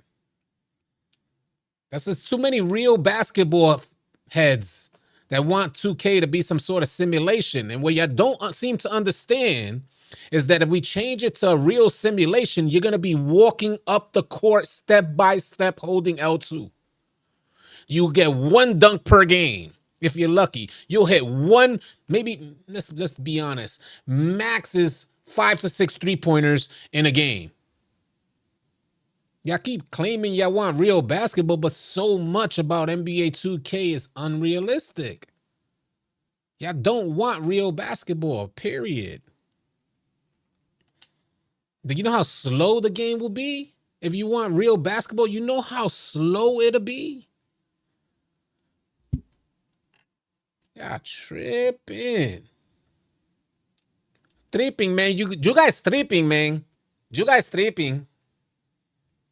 That's just too many real basketball heads that want 2K to be some sort of simulation. And what you don't seem to understand is that if we change it to a real simulation, you're going to be walking up the court step by step holding L2. You get 1 dunk per game. If you're lucky, you'll hit 1, maybe, let's be honest, max is 5 to 6 3-pointers in a game. Y'all keep claiming y'all want real basketball, but so much about NBA 2K is unrealistic. Y'all don't want real basketball, period. Do you know how slow the game will be? If you want real basketball, you know how slow it'll be? Y'all tripping. Tripping, man. You guys tripping, man. You guys tripping.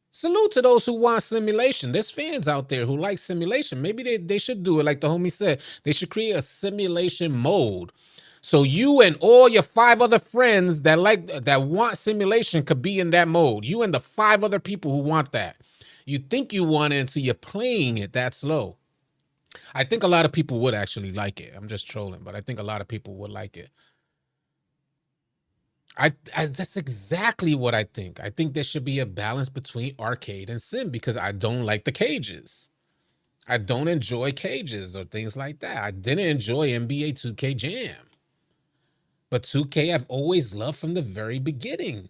Salute to those who want simulation. There's fans out there who like simulation. Maybe they should do it like the homie said. They should create a simulation mode. So you and all your 5 other friends that want simulation could be in that mode. You and the 5 other people who want that. You think you want it until you're playing it that slow. I think a lot of people would actually like it. I'm just trolling, but I think a lot of people would like it. That's exactly what I think. I think there should be a balance between arcade and sim because I don't like the cages. I don't enjoy cages or things like that. I didn't enjoy NBA 2K Jam. But 2K I've always loved from the very beginning.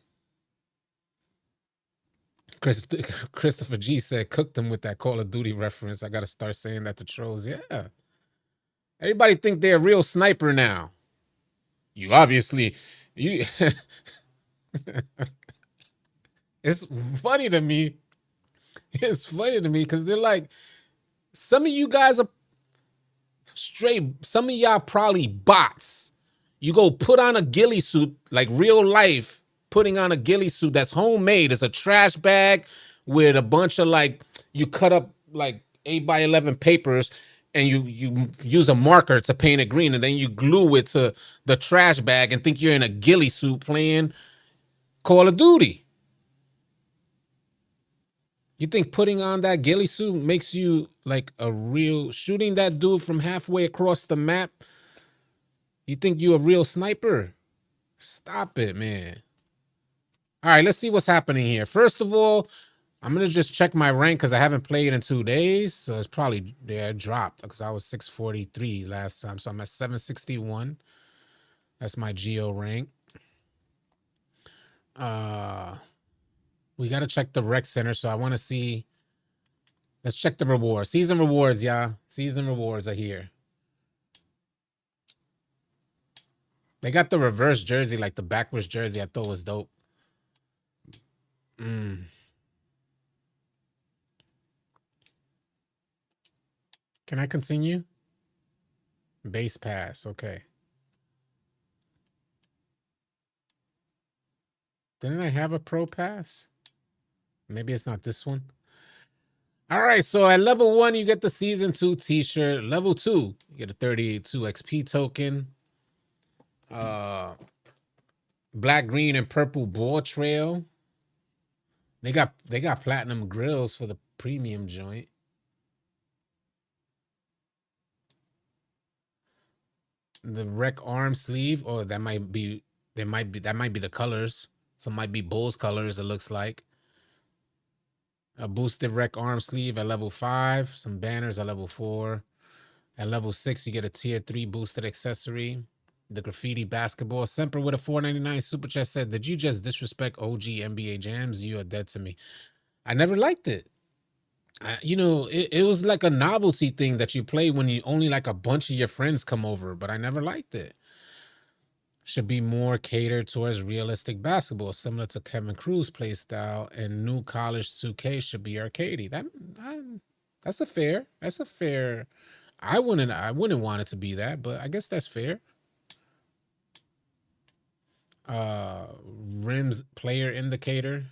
Christopher G said, cooked them with that Call of Duty reference. I got to start saying that to trolls. Yeah. Everybody think they're a real sniper now. You obviously, you. It's funny to me. It's funny to me because they're like, some of you guys are straight. Some of y'all probably bots. You go put on a ghillie suit, like real life, putting on a ghillie suit that's homemade. It's a trash bag with a bunch of like, you cut up like 8x11 papers and you use a marker to paint it green, and then you glue it to the trash bag and think you're in a ghillie suit playing Call of Duty. You think putting on that ghillie suit makes you like a real, shooting that dude from halfway across the map? You think you a real sniper? Stop it, man. All right, let's see what's happening here. First of all, I'm going to just check my rank because I haven't played in 2 days. So it's probably there dropped because I was 643 last time. So I'm at 761. That's my Geo rank. We got to check the rec center. So I want to see. Let's check the rewards. Season rewards, y'all. Season rewards are here. They got the reverse jersey, like the backwards jersey. I thought was dope. Can I continue? Base pass. Okay. Didn't I have a pro pass? Maybe it's not this one. All right. So at level 1, you get the season 2 t-shirt. Level 2, you get a 32 XP token. Black, green, and purple ball trail. They got platinum grills for the premium joint. The rec arm sleeve. Oh, that might be the colors. So it might be Bulls colors, it looks like. A boosted rec arm sleeve at level 5. Some banners at level 4. At level 6, you get a tier 3 boosted accessory. The graffiti basketball. Semper with a $4.99 super chat said, did you just disrespect OG NBA jams? You are dead to me. I never liked it. It was like a novelty thing that you play when you only like a bunch of your friends come over, but I never liked it. Should be more catered towards realistic basketball, similar to Kevin Cruz play style, and new college 2K should be arcadey. That's a fair. I wouldn't want it to be that, but I guess that's fair. Rims player indicator.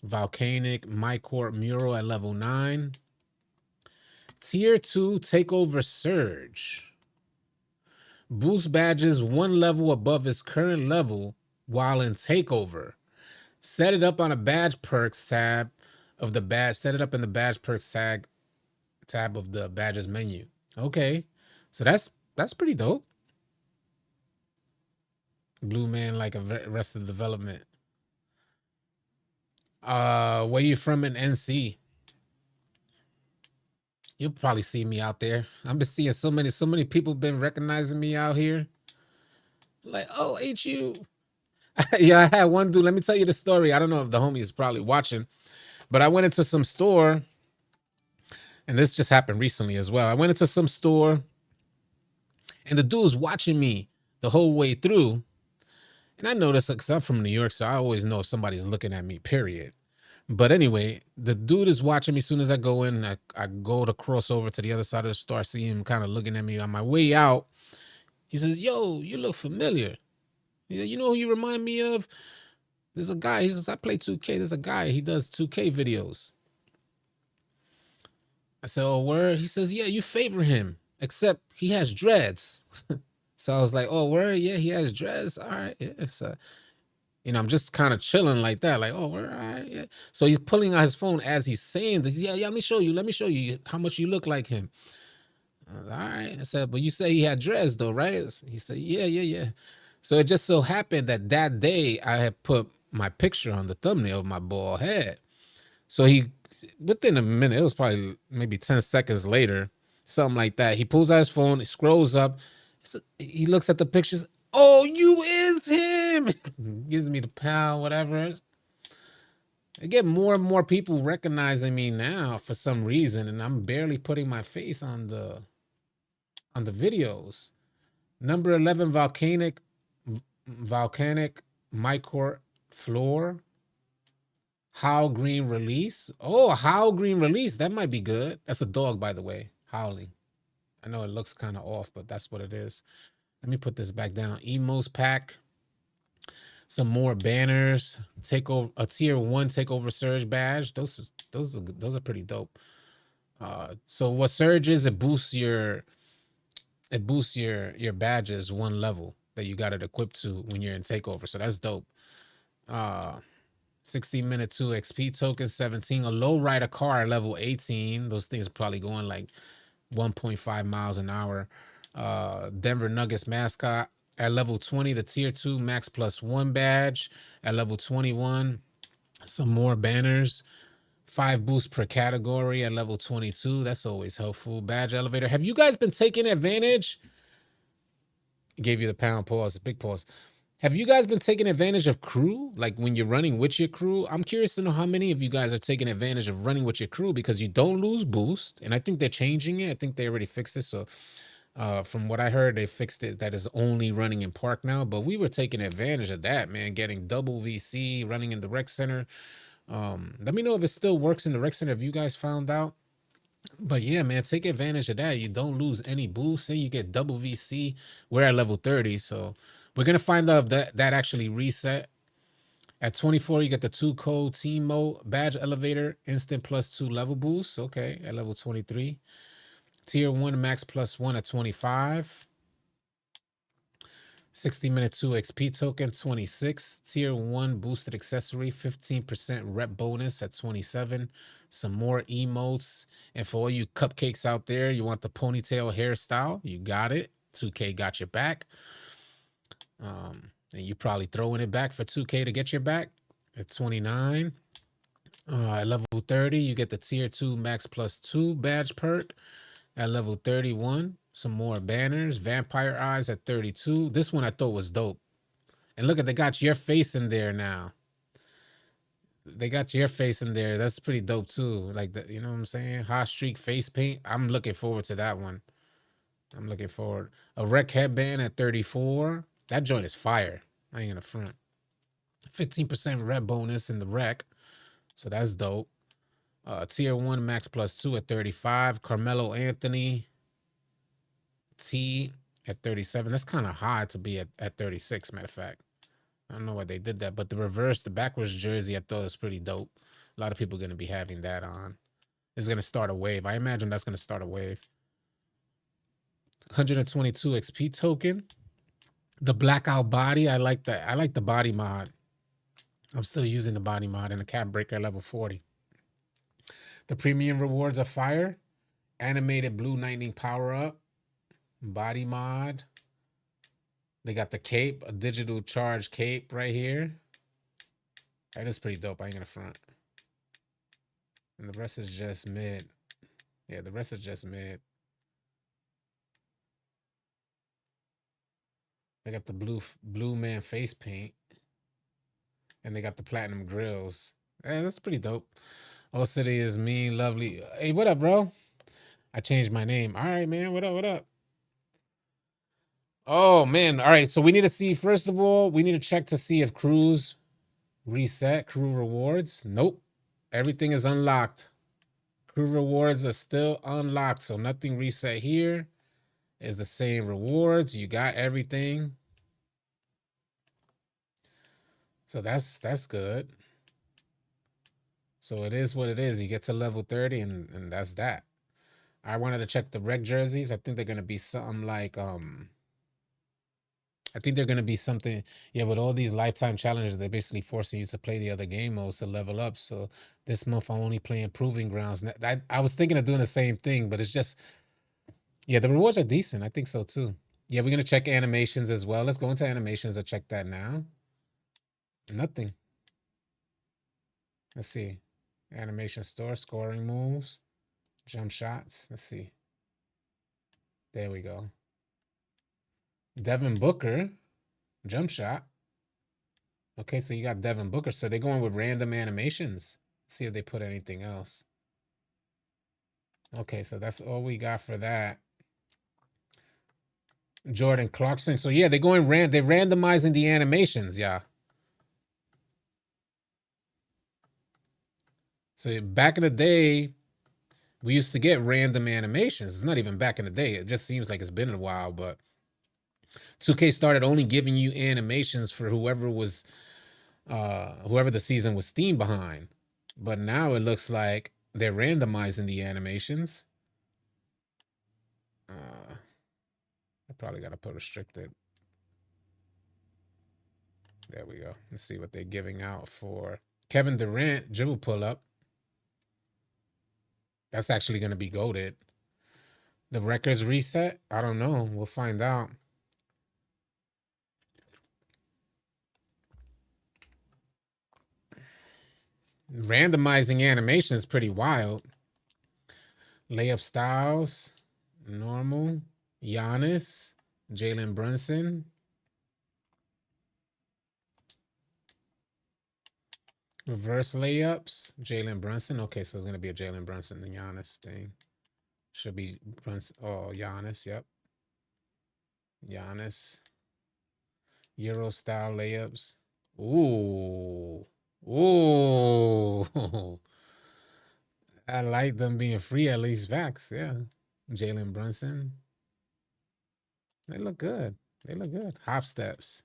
Volcanic MyCourt mural at level 9. Tier 2 takeover surge. Boost badges 1 level above its current level while in takeover. Set it up on a badge perks tab of the badge. Set it up in the badge perks tab of the badges menu. Okay. So that's pretty dope. Blue Man like Arrested Development. Where you from in NC? You'll probably see me out there. I've been seeing so many people been recognizing me out here. Like, oh, ain't you? Yeah, I had one dude. Let me tell you the story. I don't know if the homie is probably watching, but I went into some store, and this just happened recently as well. I went into some store, and the dude's watching me the whole way through. And I noticed, because I'm from New York, so I always know if somebody's looking at me, period. But anyway, the dude is watching me as soon as I go in. I go to cross over to the other side of the store. I see him kind of looking at me. On my way out, he says, yo, you look familiar. You know who you remind me of? There's a guy. He says, I play 2K. There's a guy. He does 2K videos. I said, oh, word? He says, yeah, you favor him, except he has dreads. So I was like, oh, word? Yeah, he has dreads. All right. Yeah. So, I'm just kind of chilling like that. Like, oh, word? All right. Yeah. So he's pulling out his phone as he's saying this. Yeah, let me show you how much you look like him. All right. I said, but you say he had dreads though, right? He said, yeah. So it just so happened that day I had put my picture on the thumbnail of my bald head. So he, within a minute, it was probably maybe 10 seconds later, something like that. He pulls out his phone, he scrolls up, he looks at the pictures. Oh, you is him. Gives me the pound, whatever. I get more and more people recognizing me now for some reason, and I'm barely putting my face on the videos. Number 11, volcanic mycor floor. Howl green release. Oh, howl green release. That might be good. That's a dog, by the way. Howling. I know it looks kind of off, but that's what it is. Let me put this back down. Emos pack. Some more banners. Take over a tier 1 takeover surge badge. Those are pretty dope. So what surge is, it boosts your badges 1 level that you got it equipped to when you're in takeover. So that's dope. 60-minute 2 XP token 17. A low rider car level 18. Those things are probably going like 1.5 miles an hour. Denver Nuggets mascot at level 20. The tier 2 max +1 badge at level 21. Some more banners. 5 boosts per category at level 22. That's always helpful. Badge elevator. Have you guys been taking advantage? Gave you the pound pause, big pause. Have you guys been taking advantage of crew? Like when you're running with your crew? I'm curious to know how many of you guys are taking advantage of running with your crew, because you don't lose boost. And I think they're changing it. I think they already fixed it. So from what I heard, they fixed it. That is only running in park now. But we were taking advantage of that, man. Getting double VC, running in the rec center. Let me know if it still works in the rec center if you guys found out. But yeah, man, take advantage of that. You don't lose any boosts, and you get double VC. We're at level 30, so we're gonna find out if that actually reset. At 24, you get the 2 code team mode badge elevator, instant +2 level boost. Okay, at level 23. Tier 1 max +1 at 25. 60-minute 2 XP token 26. Tier 1 boosted accessory 15% rep bonus at 27. Some more emotes. And for all you cupcakes out there, you want the ponytail hairstyle, you got it. 2K got your back. And you probably throwing it back for 2K to get your back. At 29. At level 30, you get the tier 2 max +2 badge perk. At level 31, some more banners. Vampire Eyes at 32. This one I thought was dope. And look at, they got your face in there now. They got your face in there. That's pretty dope too. Like, the, you know what I'm saying? Hot Streak face paint. I'm looking forward to that one. I'm looking forward. A rec headband at 34. That joint is fire. I ain't gonna front. 15% rep bonus in the rec. So that's dope. Tier 1 max +2 at 35. Carmelo Anthony T at 37. That's kind of high to be at 36, matter of fact. I don't know why they did that, but the backwards jersey, I thought was pretty dope. A lot of people are going to be having that on. It's going to start a wave. I imagine that's going to start a wave. 122 XP token. The blackout body, I like that. I like the body mod. I'm still using the body mod in the cap breaker level 40. The premium rewards are fire. Animated blue lightning power up. Body mod. They got the cape, a digital charge cape right here. That is pretty dope. I ain't gonna front. And the rest is just mid. Yeah, the rest is just mid. They got the blue man face paint. And they got the platinum grills. Hey, that's pretty dope. Old City is me, lovely. Hey, what up, bro? I changed my name. All right, man. What up? What up? Oh, man. All right. So we need to see, first of all, we need to check to see if crews reset. Crew rewards. Nope. Everything is unlocked. Crew rewards are still unlocked. So nothing reset here. Is the same rewards. You got everything. So that's good. So it is what it is. You get to level 30 and that's that. I wanted to check the rec jerseys. I think they're gonna be something like I think they're gonna be something, yeah, with all these lifetime challenges, they're basically forcing you to play the other game modes to level up. So this month I'm only playing Proving Grounds. I was thinking of doing the same thing, but it's just, yeah, the rewards are decent. I think so too. Yeah, we're gonna check animations as well. Let's go into animations and check that now. Nothing. Let's see. Animation store, scoring moves, jump shots. Let's see. There we go. Devin Booker. Jump shot. Okay, so you got Devin Booker. So they're going with random animations. See if they put anything else. Okay, so that's all we got for that. Jordan Clarkson. So yeah, they're going they're randomizing the animations, yeah. So back in the day, we used to get random animations. It's not even back in the day. It just seems like it's been a while, but 2K started only giving you animations for whoever the season was themed behind. But now it looks like they're randomizing the animations. I probably got to put restricted. There we go. Let's see what they're giving out for Kevin Durant dribble pull up. That's actually going to be goated. The records reset? I don't know. We'll find out. Randomizing animation is pretty wild. Layup styles, normal, Giannis, Jalen Brunson. Reverse layups, Jalen Brunson. Okay, so it's going to be a Jalen Brunson and Giannis thing. Should be Brunson. Oh, Giannis, yep. Giannis. Euro style layups. Ooh. Ooh. I like them being free, at least facts. Yeah. Jalen Brunson. They look good. They look good. Hop steps.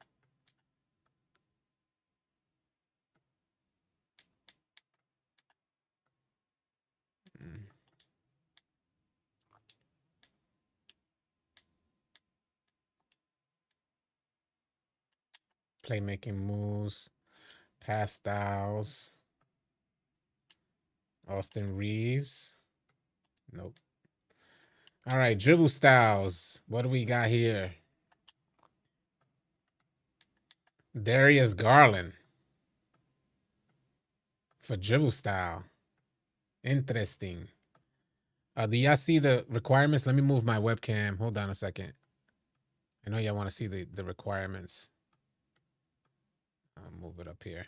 Playmaking moves. Pass styles. Austin Reeves. Nope. All right, dribble styles. What do we got here? Darius Garland for dribble style. Interesting. Do y'all see the requirements? Let me move my webcam. Hold on a second. I know y'all want to see the requirements. I'll move it up here.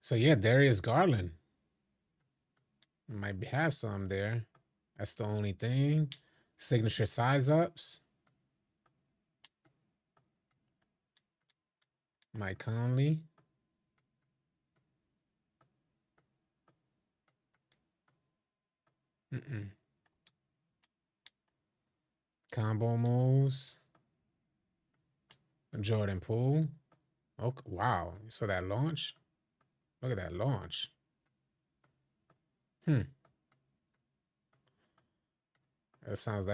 So yeah, Darius Garland might have some there. That's the only thing. Signature size ups. Mike Conley. Combo moves. Jordan Poole. Okay, wow. You saw that launch? Look at that launch. That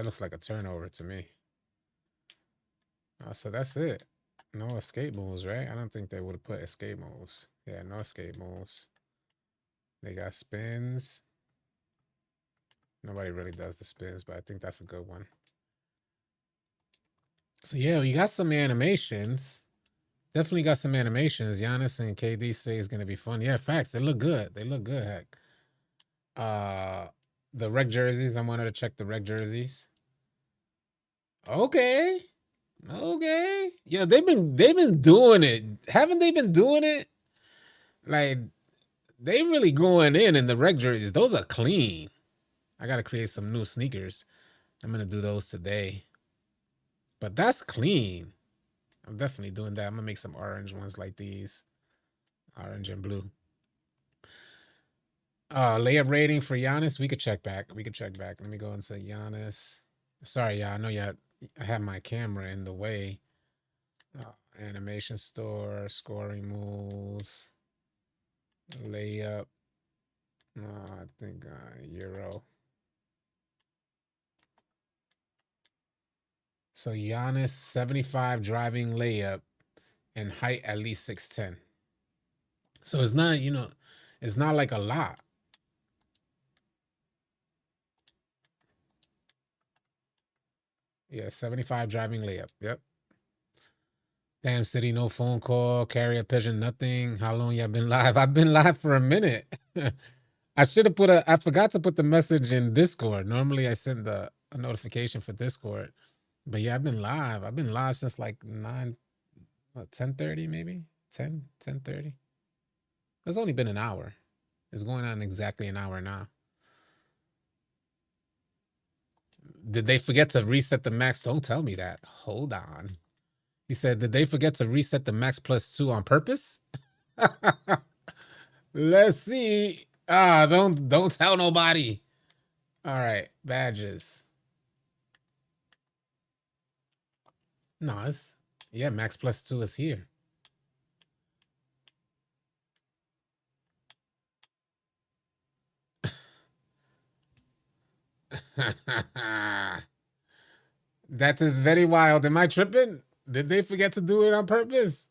looks like a turnover to me. So that's it. No escape moves, right? I don't think they would have put escape moves. Yeah, no escape moves. They got spins. Nobody really does the spins, but I think that's a good one. So yeah, we got some animations. Definitely got some animations. Giannis and KD say it's gonna be fun. Yeah, facts. They look good. They look good. Heck. The rec jerseys. I wanted to check the rec jerseys. Okay. Okay. Yeah, they've been doing it. Haven't they been doing it? Like they really going in the rec jerseys. Those are clean. I gotta create some new sneakers. I'm gonna do those today. But that's clean. I'm definitely doing that. I'm gonna make some orange ones like these. Orange and blue. Layup rating for Giannis. We could check back. Let me go into Giannis. Sorry, yeah, I know I have my camera in the way. Animation store, scoring moves, layup. I think Euro. So Giannis 75 driving layup and height at least 6'10". So it's not, it's not like a lot. Yeah, 75 driving layup. Yep. Damn City, no phone call, carrier pigeon, nothing. How long y'all been live? I've been live for a minute. I forgot to put the message in Discord. Normally I send the a notification for Discord. But yeah, I've been live. I've been live since like 10:30 maybe? 10:30. It's only been an hour. It's going on exactly an hour now. Did they forget to reset the max? Don't tell me that. Hold on. He said, did they forget to reset the max +2 on purpose? Let's see. Don't tell nobody. All right, badges. No, it's yeah, max +2 is here. That is very wild. Am I tripping? Did they forget to do it on purpose?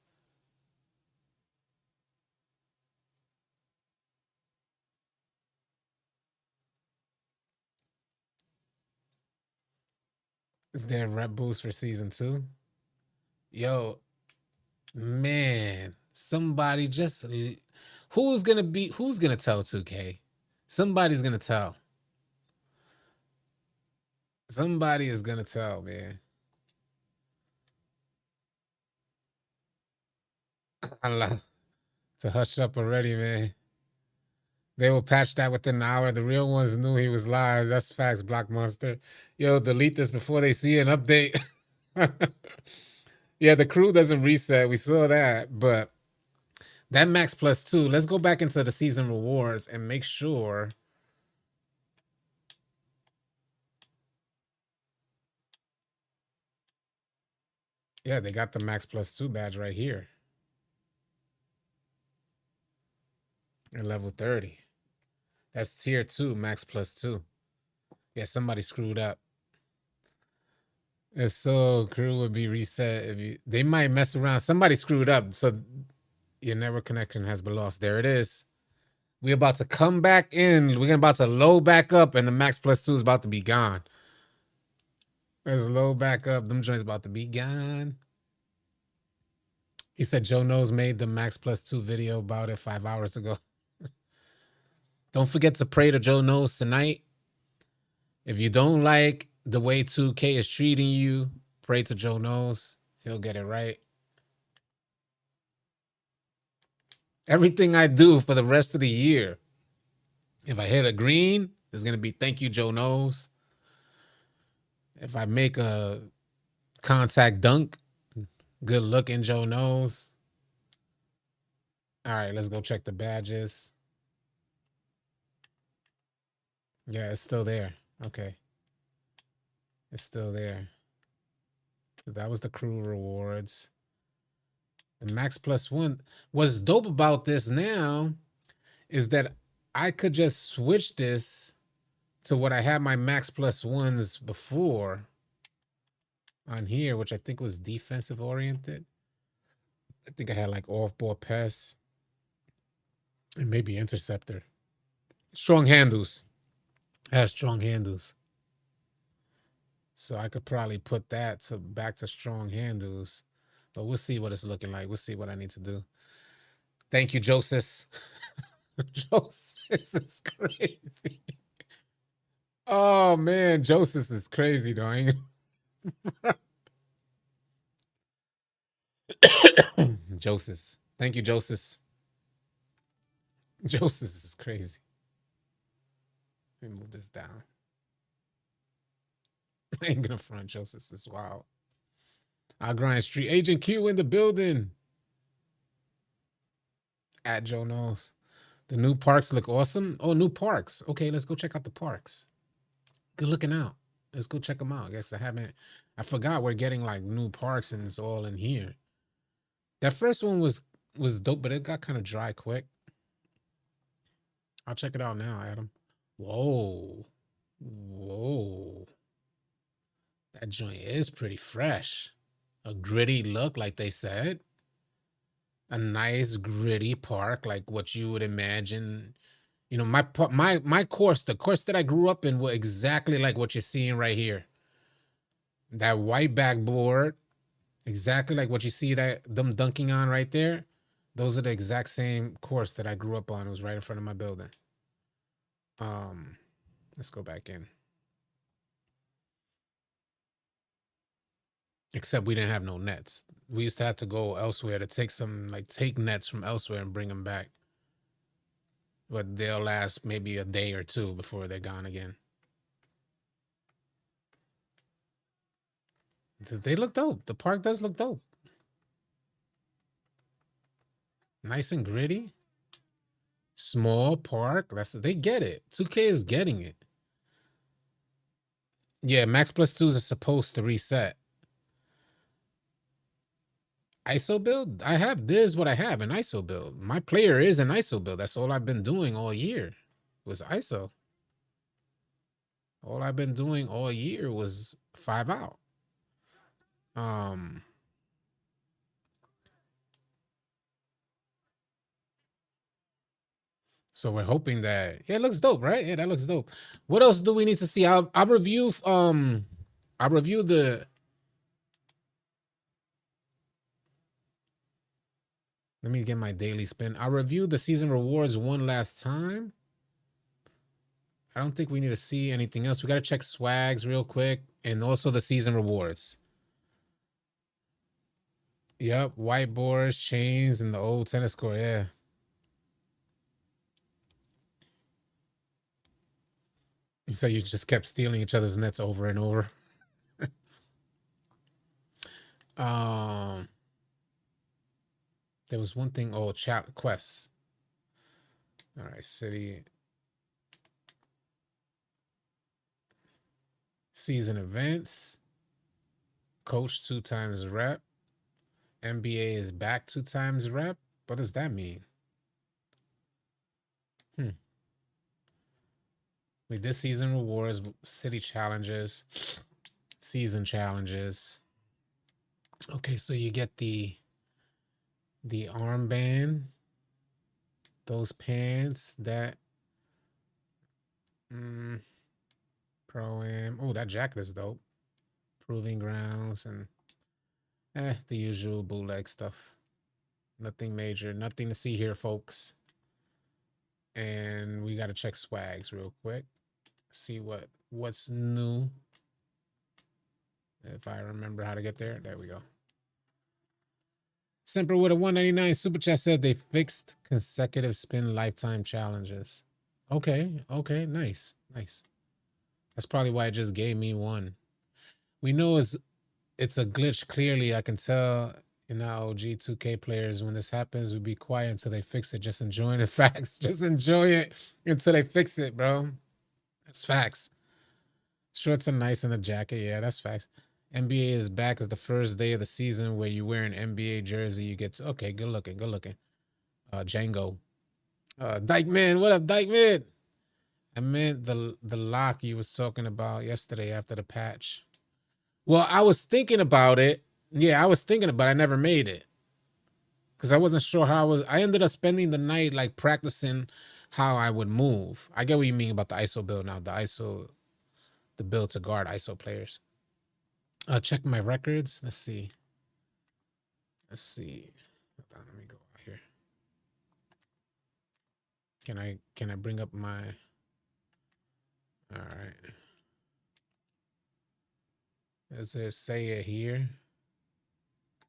Is there a rep boost for season 2? Yo, man, somebody just who's gonna tell 2K? Somebody's gonna tell. Somebody is gonna tell, man. I love to hush up already, man. They will patch that within an hour. The real ones knew he was live. That's facts, Block Monster. Yo, delete this before they see an update. Yeah, the crew doesn't reset. We saw that, but that max +2. Let's go back into the season rewards and make sure. Yeah, they got the max +2 badge right here. At level 30. That's tier 2, max +2. Yeah, somebody screwed up. It's so crew would be reset if you they might mess around. Somebody screwed up. So your network connection has been lost. There it is. We're about to come back in. We're about to load back up, and the max +2 is about to be gone. Let's load back up. Them joints about to be gone. He said Joe Knows made the max +2 video about it 5 hours ago. Don't forget to pray to Joe Knows tonight. If you don't like the way 2K is treating you, pray to Joe Knows. He'll get it right. Everything I do for the rest of the year, if I hit a green, it's going to be thank you, Joe Knows. If I make a contact dunk, good looking, Joe Knows. All right, let's go check the badges. Yeah, it's still there. Okay. It's still there. That was the crew rewards. The max +1. What's dope about this now is that I could just switch this to what I had my max +1s before on here, which I think was defensive oriented. I think I had like off-ball pass and maybe interceptor. Strong handles. I had strong handles. So I could probably put that back to strong handles. But we'll see what it's looking like. We'll see what I need to do. Thank you, Joseph. Joseph is crazy. Oh man, Joseph is crazy, though. Joseph. Thank you, Joseph. Joseph is crazy. Let me move this down. I ain't gonna front Joseph is wild. I'll grind street. Agent Q in the building. At Joe Knows. The new parks look awesome. Oh, new parks. Okay, let's go check out the parks. Good looking out. Let's go check them out. I guess I forgot we're getting like new parks and it's all in here. That first one was dope, but it got kind of dry quick. I'll check it out now, Adam. Whoa. Whoa. That joint is pretty fresh. A gritty look, like they said. A nice gritty park, like what you would imagine. You know, my course, the course that I grew up in, was exactly like what you're seeing right here. That white backboard, exactly like what you see them dunking on right there. Those are the exact same course that I grew up on. It was right in front of my building. Let's go back in. Except we didn't have no nets. We used to have to go elsewhere to take nets from elsewhere and bring them back. But they'll last maybe a day or two before they're gone again. They look dope. The park does look dope. Nice and gritty. Small park. They get it. 2K is getting it. Yeah, Max Plus 2s are supposed to reset. ISO build? This is what I have, an ISO build. My player is an ISO build. That's all I've been doing all year was ISO. All I've been doing all year was 5 out. So we're hoping that it looks dope, right? Yeah, that looks dope. What else do we need to see? I'll review the let me get my daily spin. I'll review the season rewards one last time. I don't think we need to see anything else. We got to check swags real quick and also the season rewards. Yep, whiteboards, chains, and the old tennis court. Yeah. So you just kept stealing each other's nets over and over. There was one thing. Oh, chat quests. All right, city. Season events. Coach 2 times rep. NBA is back 2 times rep. What does that mean? We did season rewards, city challenges, season challenges. Okay, so you get the armband, those pants, that pro-am. Oh, that jacket is dope. Proving grounds and the usual bootleg stuff. Nothing major, nothing to see here, folks. And we got to check swags real quick. See what's new. If I remember how to get there. There we go. Semper with a 199 super chat said they fixed consecutive spin lifetime challenges. Okay, nice. That's probably why it just gave me one. We know it's a glitch. Clearly, I can tell in our OG2K players when this happens, we be quiet until they fix it. Just enjoying the facts. Just enjoy it until they fix it, bro. That's facts. Shorts are nice in the jacket. Yeah, that's facts. NBA is back as the first day of the season where you wear an NBA jersey. You get to, okay, good looking. Django. Dyke Man, what up, Dyke Man? I meant the lock you was talking about yesterday after the patch. Well, I was thinking about it. Yeah, I was thinking about it. I never made it. Because I wasn't sure how I ended up spending the night like practicing how I would move. I get what you mean about the ISO build now. The build to guard ISO players. Check my records. Let's see. Hold on, let me go out here. Can I bring up my? All right. Does it say it here?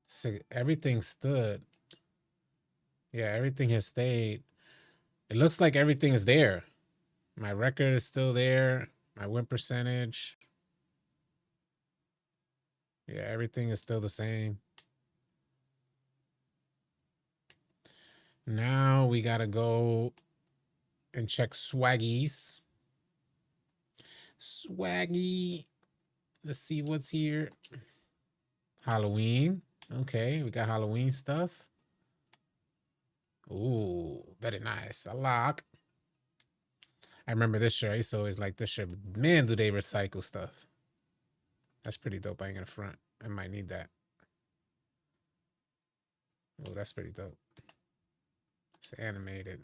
So everything stood. Yeah, everything has stayed. It looks like everything is there. My record is still there. My win percentage. Yeah, everything is still the same. Now we gotta go and check swaggies. Swaggy. Let's see what's here. Halloween. Okay, we got Halloween stuff. Ooh, very nice. A lock. I remember this shirt. I used to always like this shirt. Man, do they recycle stuff. That's pretty dope. I ain't gonna front. I might need that. Oh, that's pretty dope. It's animated.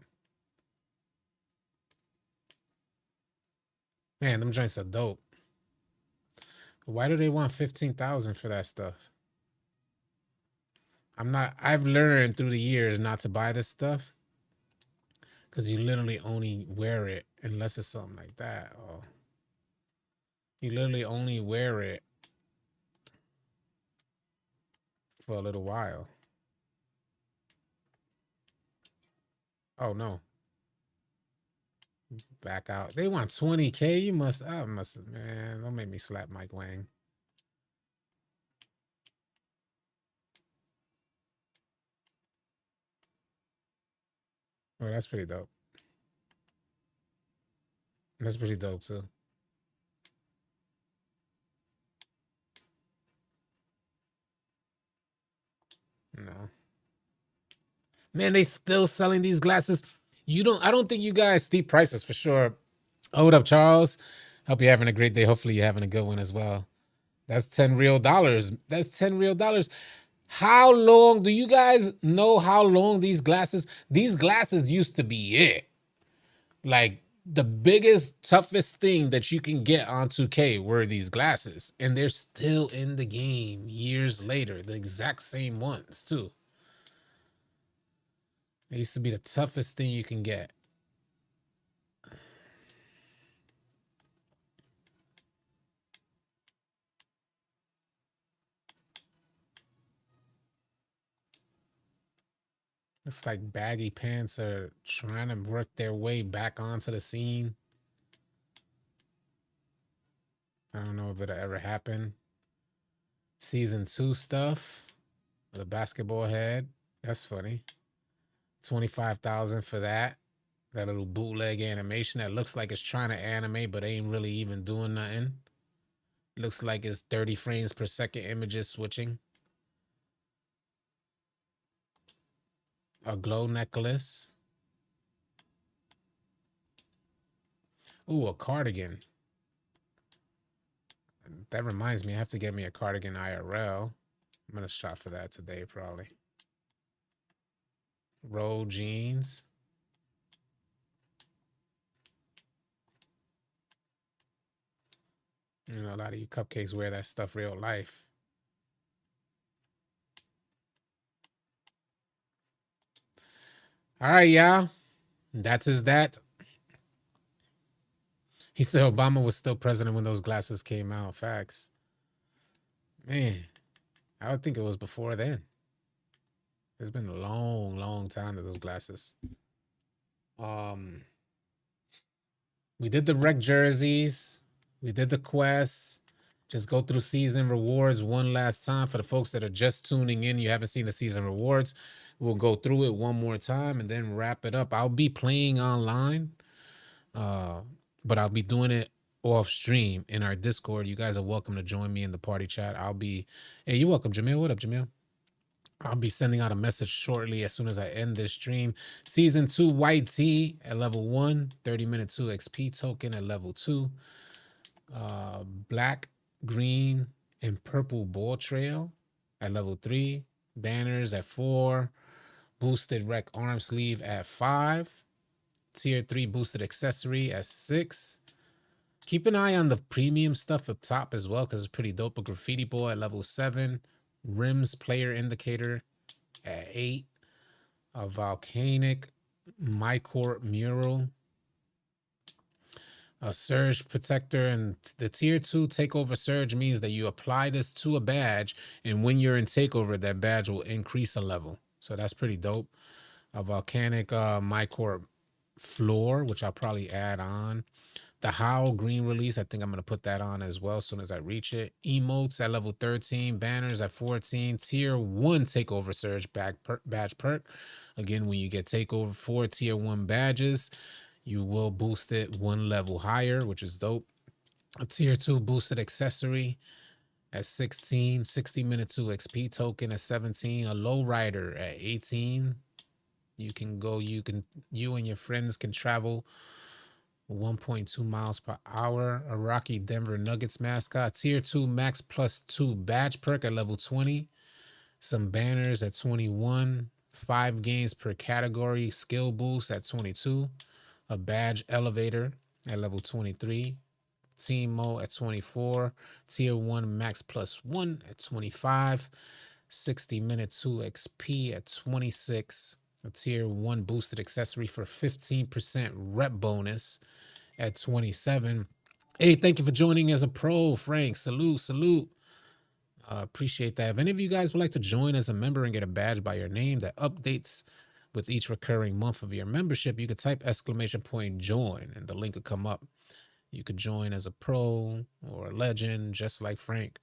Man, them joints are dope. Why do they want 15,000 for that stuff? I've learned through the years not to buy this stuff. Because you literally only wear it unless it's something like that. Oh. You literally only wear it for a little while. Oh no. Back out. They want 20K. You must, I must, man, don't make me slap Mike Wang. Oh, that's pretty dope. That's pretty dope too. No. Man, they still selling these glasses. I don't think you guys steep prices for sure. Oh, what up, Charles? Hope you're having a great day. Hopefully you're having a good one as well. That's 10 real dollars. That's 10 real dollars. How long do you guys know how long these glasses used to be it? Like the biggest, toughest thing that you can get on 2K were these glasses. And they're still in the game years later. The exact same ones, too. They used to be the toughest thing you can get. It's like baggy pants are trying to work their way back onto the scene. I don't know if it'll ever happen. Season 2 stuff with a basketball head. That's funny. 25,000 for that. That little bootleg animation that looks like it's trying to animate, but ain't really even doing nothing. Looks like it's 30 frames per second images switching. A glow necklace. Ooh, a cardigan. That reminds me, I have to get me a cardigan IRL. I'm gonna shop for that today, probably. Roll jeans. You know, a lot of you cupcakes wear that stuff real life. All right, y'all. That is that. He said Obama was still president when those glasses came out. Facts. Man, I would think it was before then. It's been a long, long time to those glasses. We did the rec jerseys. We did the quests. Just go through season rewards one last time for the folks that are just tuning in. You haven't seen the season rewards. We'll go through it one more time and then wrap it up. I'll be playing online, but I'll be doing it off stream in our Discord. You guys are welcome to join me in the party chat. Hey, you're welcome, Jamil. What up, Jamil? I'll be sending out a message shortly as soon as I end this stream. Season 2 white tee at level 1, 30-minute 2 XP token at level 2. Black, green, and purple ball trail at level 3. Banners at 4. Boosted rec arm sleeve at 5. Tier 3 boosted accessory at 6. Keep an eye on the premium stuff up top as well, because it's pretty dope. A graffiti ball at level 7. Rims player indicator at 8. A volcanic mycorp mural. A surge protector, and the tier 2 takeover surge means that you apply this to a badge, and when you're in takeover, that badge will increase a level. So that's pretty dope. A volcanic mycorp floor, which I'll probably add on. The Howl green release, I think I'm going to put that on as well as soon as I reach it. Emotes at level 13. Banners at 14. Tier 1 takeover surge badge perk. Again, when you get takeover 4 tier 1 badges, you will boost it 1 level higher, which is dope. A tier 2 boosted accessory at 16. 60-minute 2 XP token at 17. A lowrider at 18. You and your friends can travel 1.2 miles per hour. A Rocky Denver Nuggets mascot. Tier 2 max plus 2 badge perk at level 20. Some banners at 21. 5 games per category. Skill boost at 22. A badge elevator at level 23. Team Mo at 24. Tier 1 max plus 1 at 25. 60-minute 2 XP at 26. A tier 1 boosted accessory for 15% rep bonus at 27. Hey, thank you for joining as a pro, Frank. Salute, salute. Appreciate that. If any of you guys would like to join as a member and get a badge by your name that updates with each recurring month of your membership, you could type !join and the link will come up. You could join as a pro or a legend, just like Frank.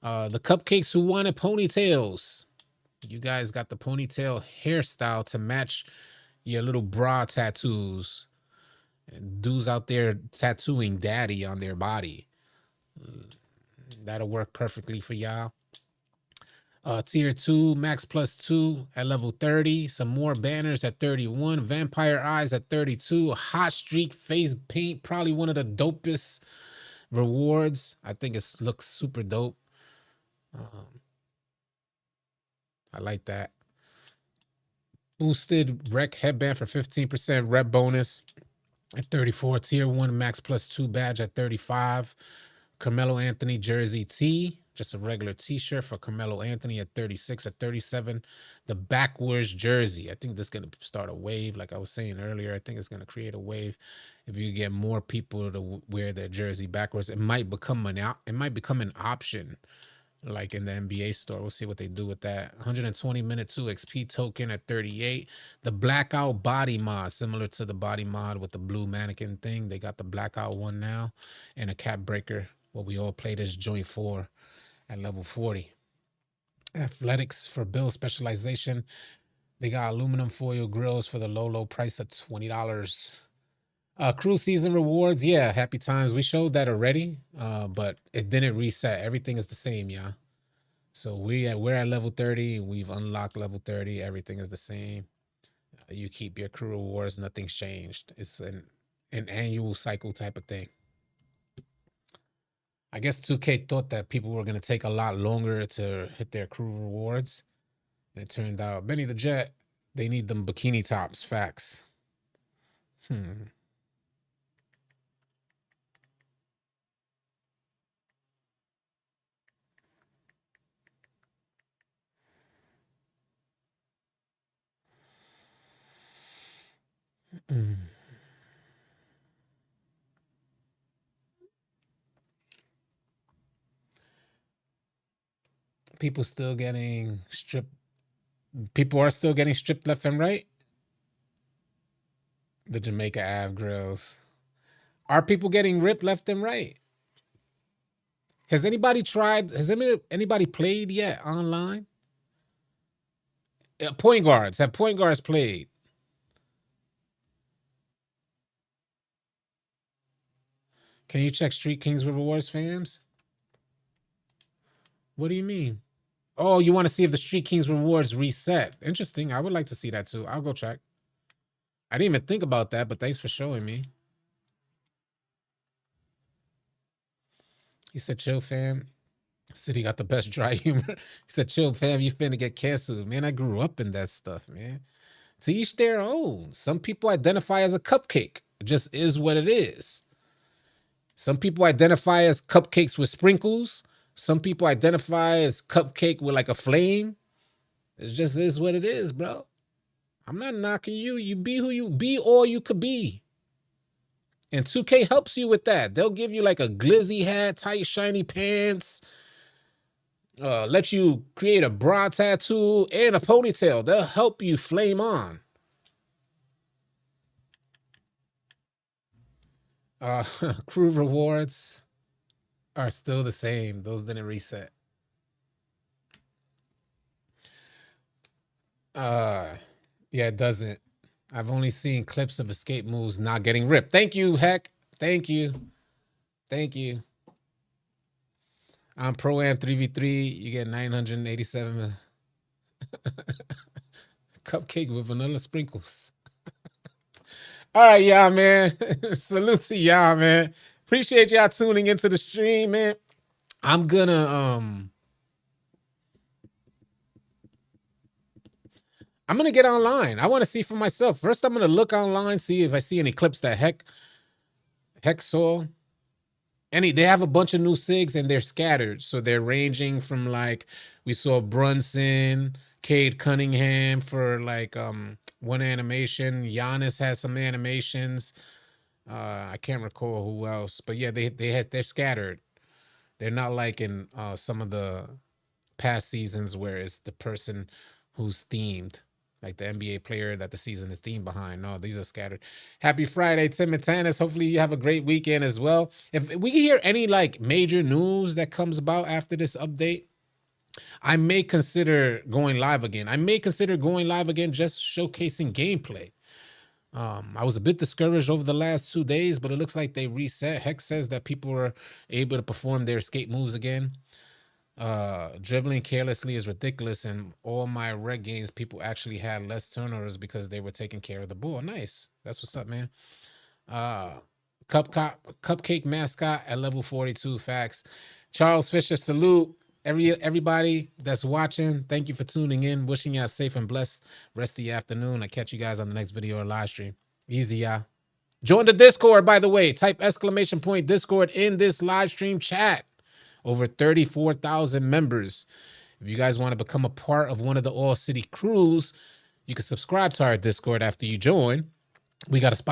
The cupcakes who wanted ponytails. You guys got the ponytail hairstyle to match your little bra tattoos. And dudes out there tattooing daddy on their body. That'll work perfectly for y'all. Tier 2, max plus 2 at level 30. Some more banners at 31. Vampire eyes at 32. Hot streak face paint, probably one of the dopest rewards. I think it looks super dope. I like that. Boosted rec headband for 15% rep bonus at 34. Tier 1 max plus 2 badge at 35. Carmelo Anthony jersey tee, just a regular t-shirt for Carmelo Anthony at 36. At 37, the backwards jersey. I think this is going to start a wave. Like I was saying earlier, I think it's going to create a wave. If you get more people to wear their jersey backwards, it might become an option. Like in the NBA store. We'll see what they do with that. 120 minute 2 XP token at 38. The blackout body mod, similar to the body mod with the blue mannequin thing. They got the blackout one now. And a cap breaker. What we all played as joint 4 at level 40. Athletics for build specialization. They got aluminum foil grills for the low price of $20. Crew season rewards, yeah, happy times. We showed that already, but it didn't reset. Everything is the same, yeah. So we're at level 30. We've unlocked level 30. Everything is the same. You keep your crew rewards. Nothing's changed. It's an annual cycle type of thing. I guess 2K thought that people were going to take a lot longer to hit their crew rewards. And it turned out, Benny the Jet, they need them bikini tops. Facts. People still getting stripped. People are still getting stripped left and right. The Jamaica Ave grills. Are people getting ripped left and right? Has anybody tried? Has anybody played yet online? Point guards. Have point guards played? Can you check Street Kings rewards, fams? What do you mean? Oh, you want to see if the Street Kings rewards reset? Interesting. I would like to see that too. I'll go check. I didn't even think about that, but thanks for showing me. He said, chill, fam. City got the best dry humor. He said, chill, fam, you finna get canceled. Man, I grew up in that stuff, man. To each their own. Some people identify as a cupcake. It just is what it is. Some people identify as cupcakes with sprinkles. Some people identify as cupcake with like a flame. It just is what it is, bro. I'm not knocking you. You be who you be, all you could be. And 2K helps you with that. They'll give you like a glizzy hat, tight, shiny pants, let you create a bra tattoo and a ponytail. They'll help you flame on. Crew rewards are still the same. Those didn't reset. Yeah, it doesn't. I've only seen clips of escape moves not getting ripped. Thank you, Heck. Thank you. Thank you. I'm Pro Am 3v3. You get 987 cupcake with vanilla sprinkles. All right, y'all, man. Salute to y'all, man. Appreciate y'all tuning into the stream, man. I'm gonna get online. I want to see for myself. First, I'm gonna look online, see if I see any clips that Heck saw. They have a bunch of new SIGs and they're scattered. So they're ranging from like we saw Brunson, Cade Cunningham for like one animation. Giannis has some animations. I can't recall who else, but yeah, they're scattered. They're not like in some of the past seasons where it's the person who's themed, like the NBA player that the season is themed behind. No, these are scattered. Happy Friday, Tim and Tannis. Hopefully you have a great weekend as well. If we can hear any like major news that comes about after this update, I may consider going live again. Just showcasing gameplay. I was a bit discouraged over the last 2 days, but it looks like they reset. Hex says that people are able to perform their escape moves again. Dribbling carelessly is ridiculous, and all my reg games, people actually had less turnovers because they were taking care of the ball. Nice. That's what's up, man. Cupcake mascot at level 42. Facts. Charles Fisher, salute. Everybody that's watching, thank you for tuning in. Wishing you a safe and blessed rest of the afternoon. I catch you guys on the next video or live stream. Easy, y'all. Join the Discord, by the way. Type !! Discord in this live stream chat. Over 34,000 members. If you guys want to become a part of one of the All City crews, you can subscribe to our Discord after you join. We got a spot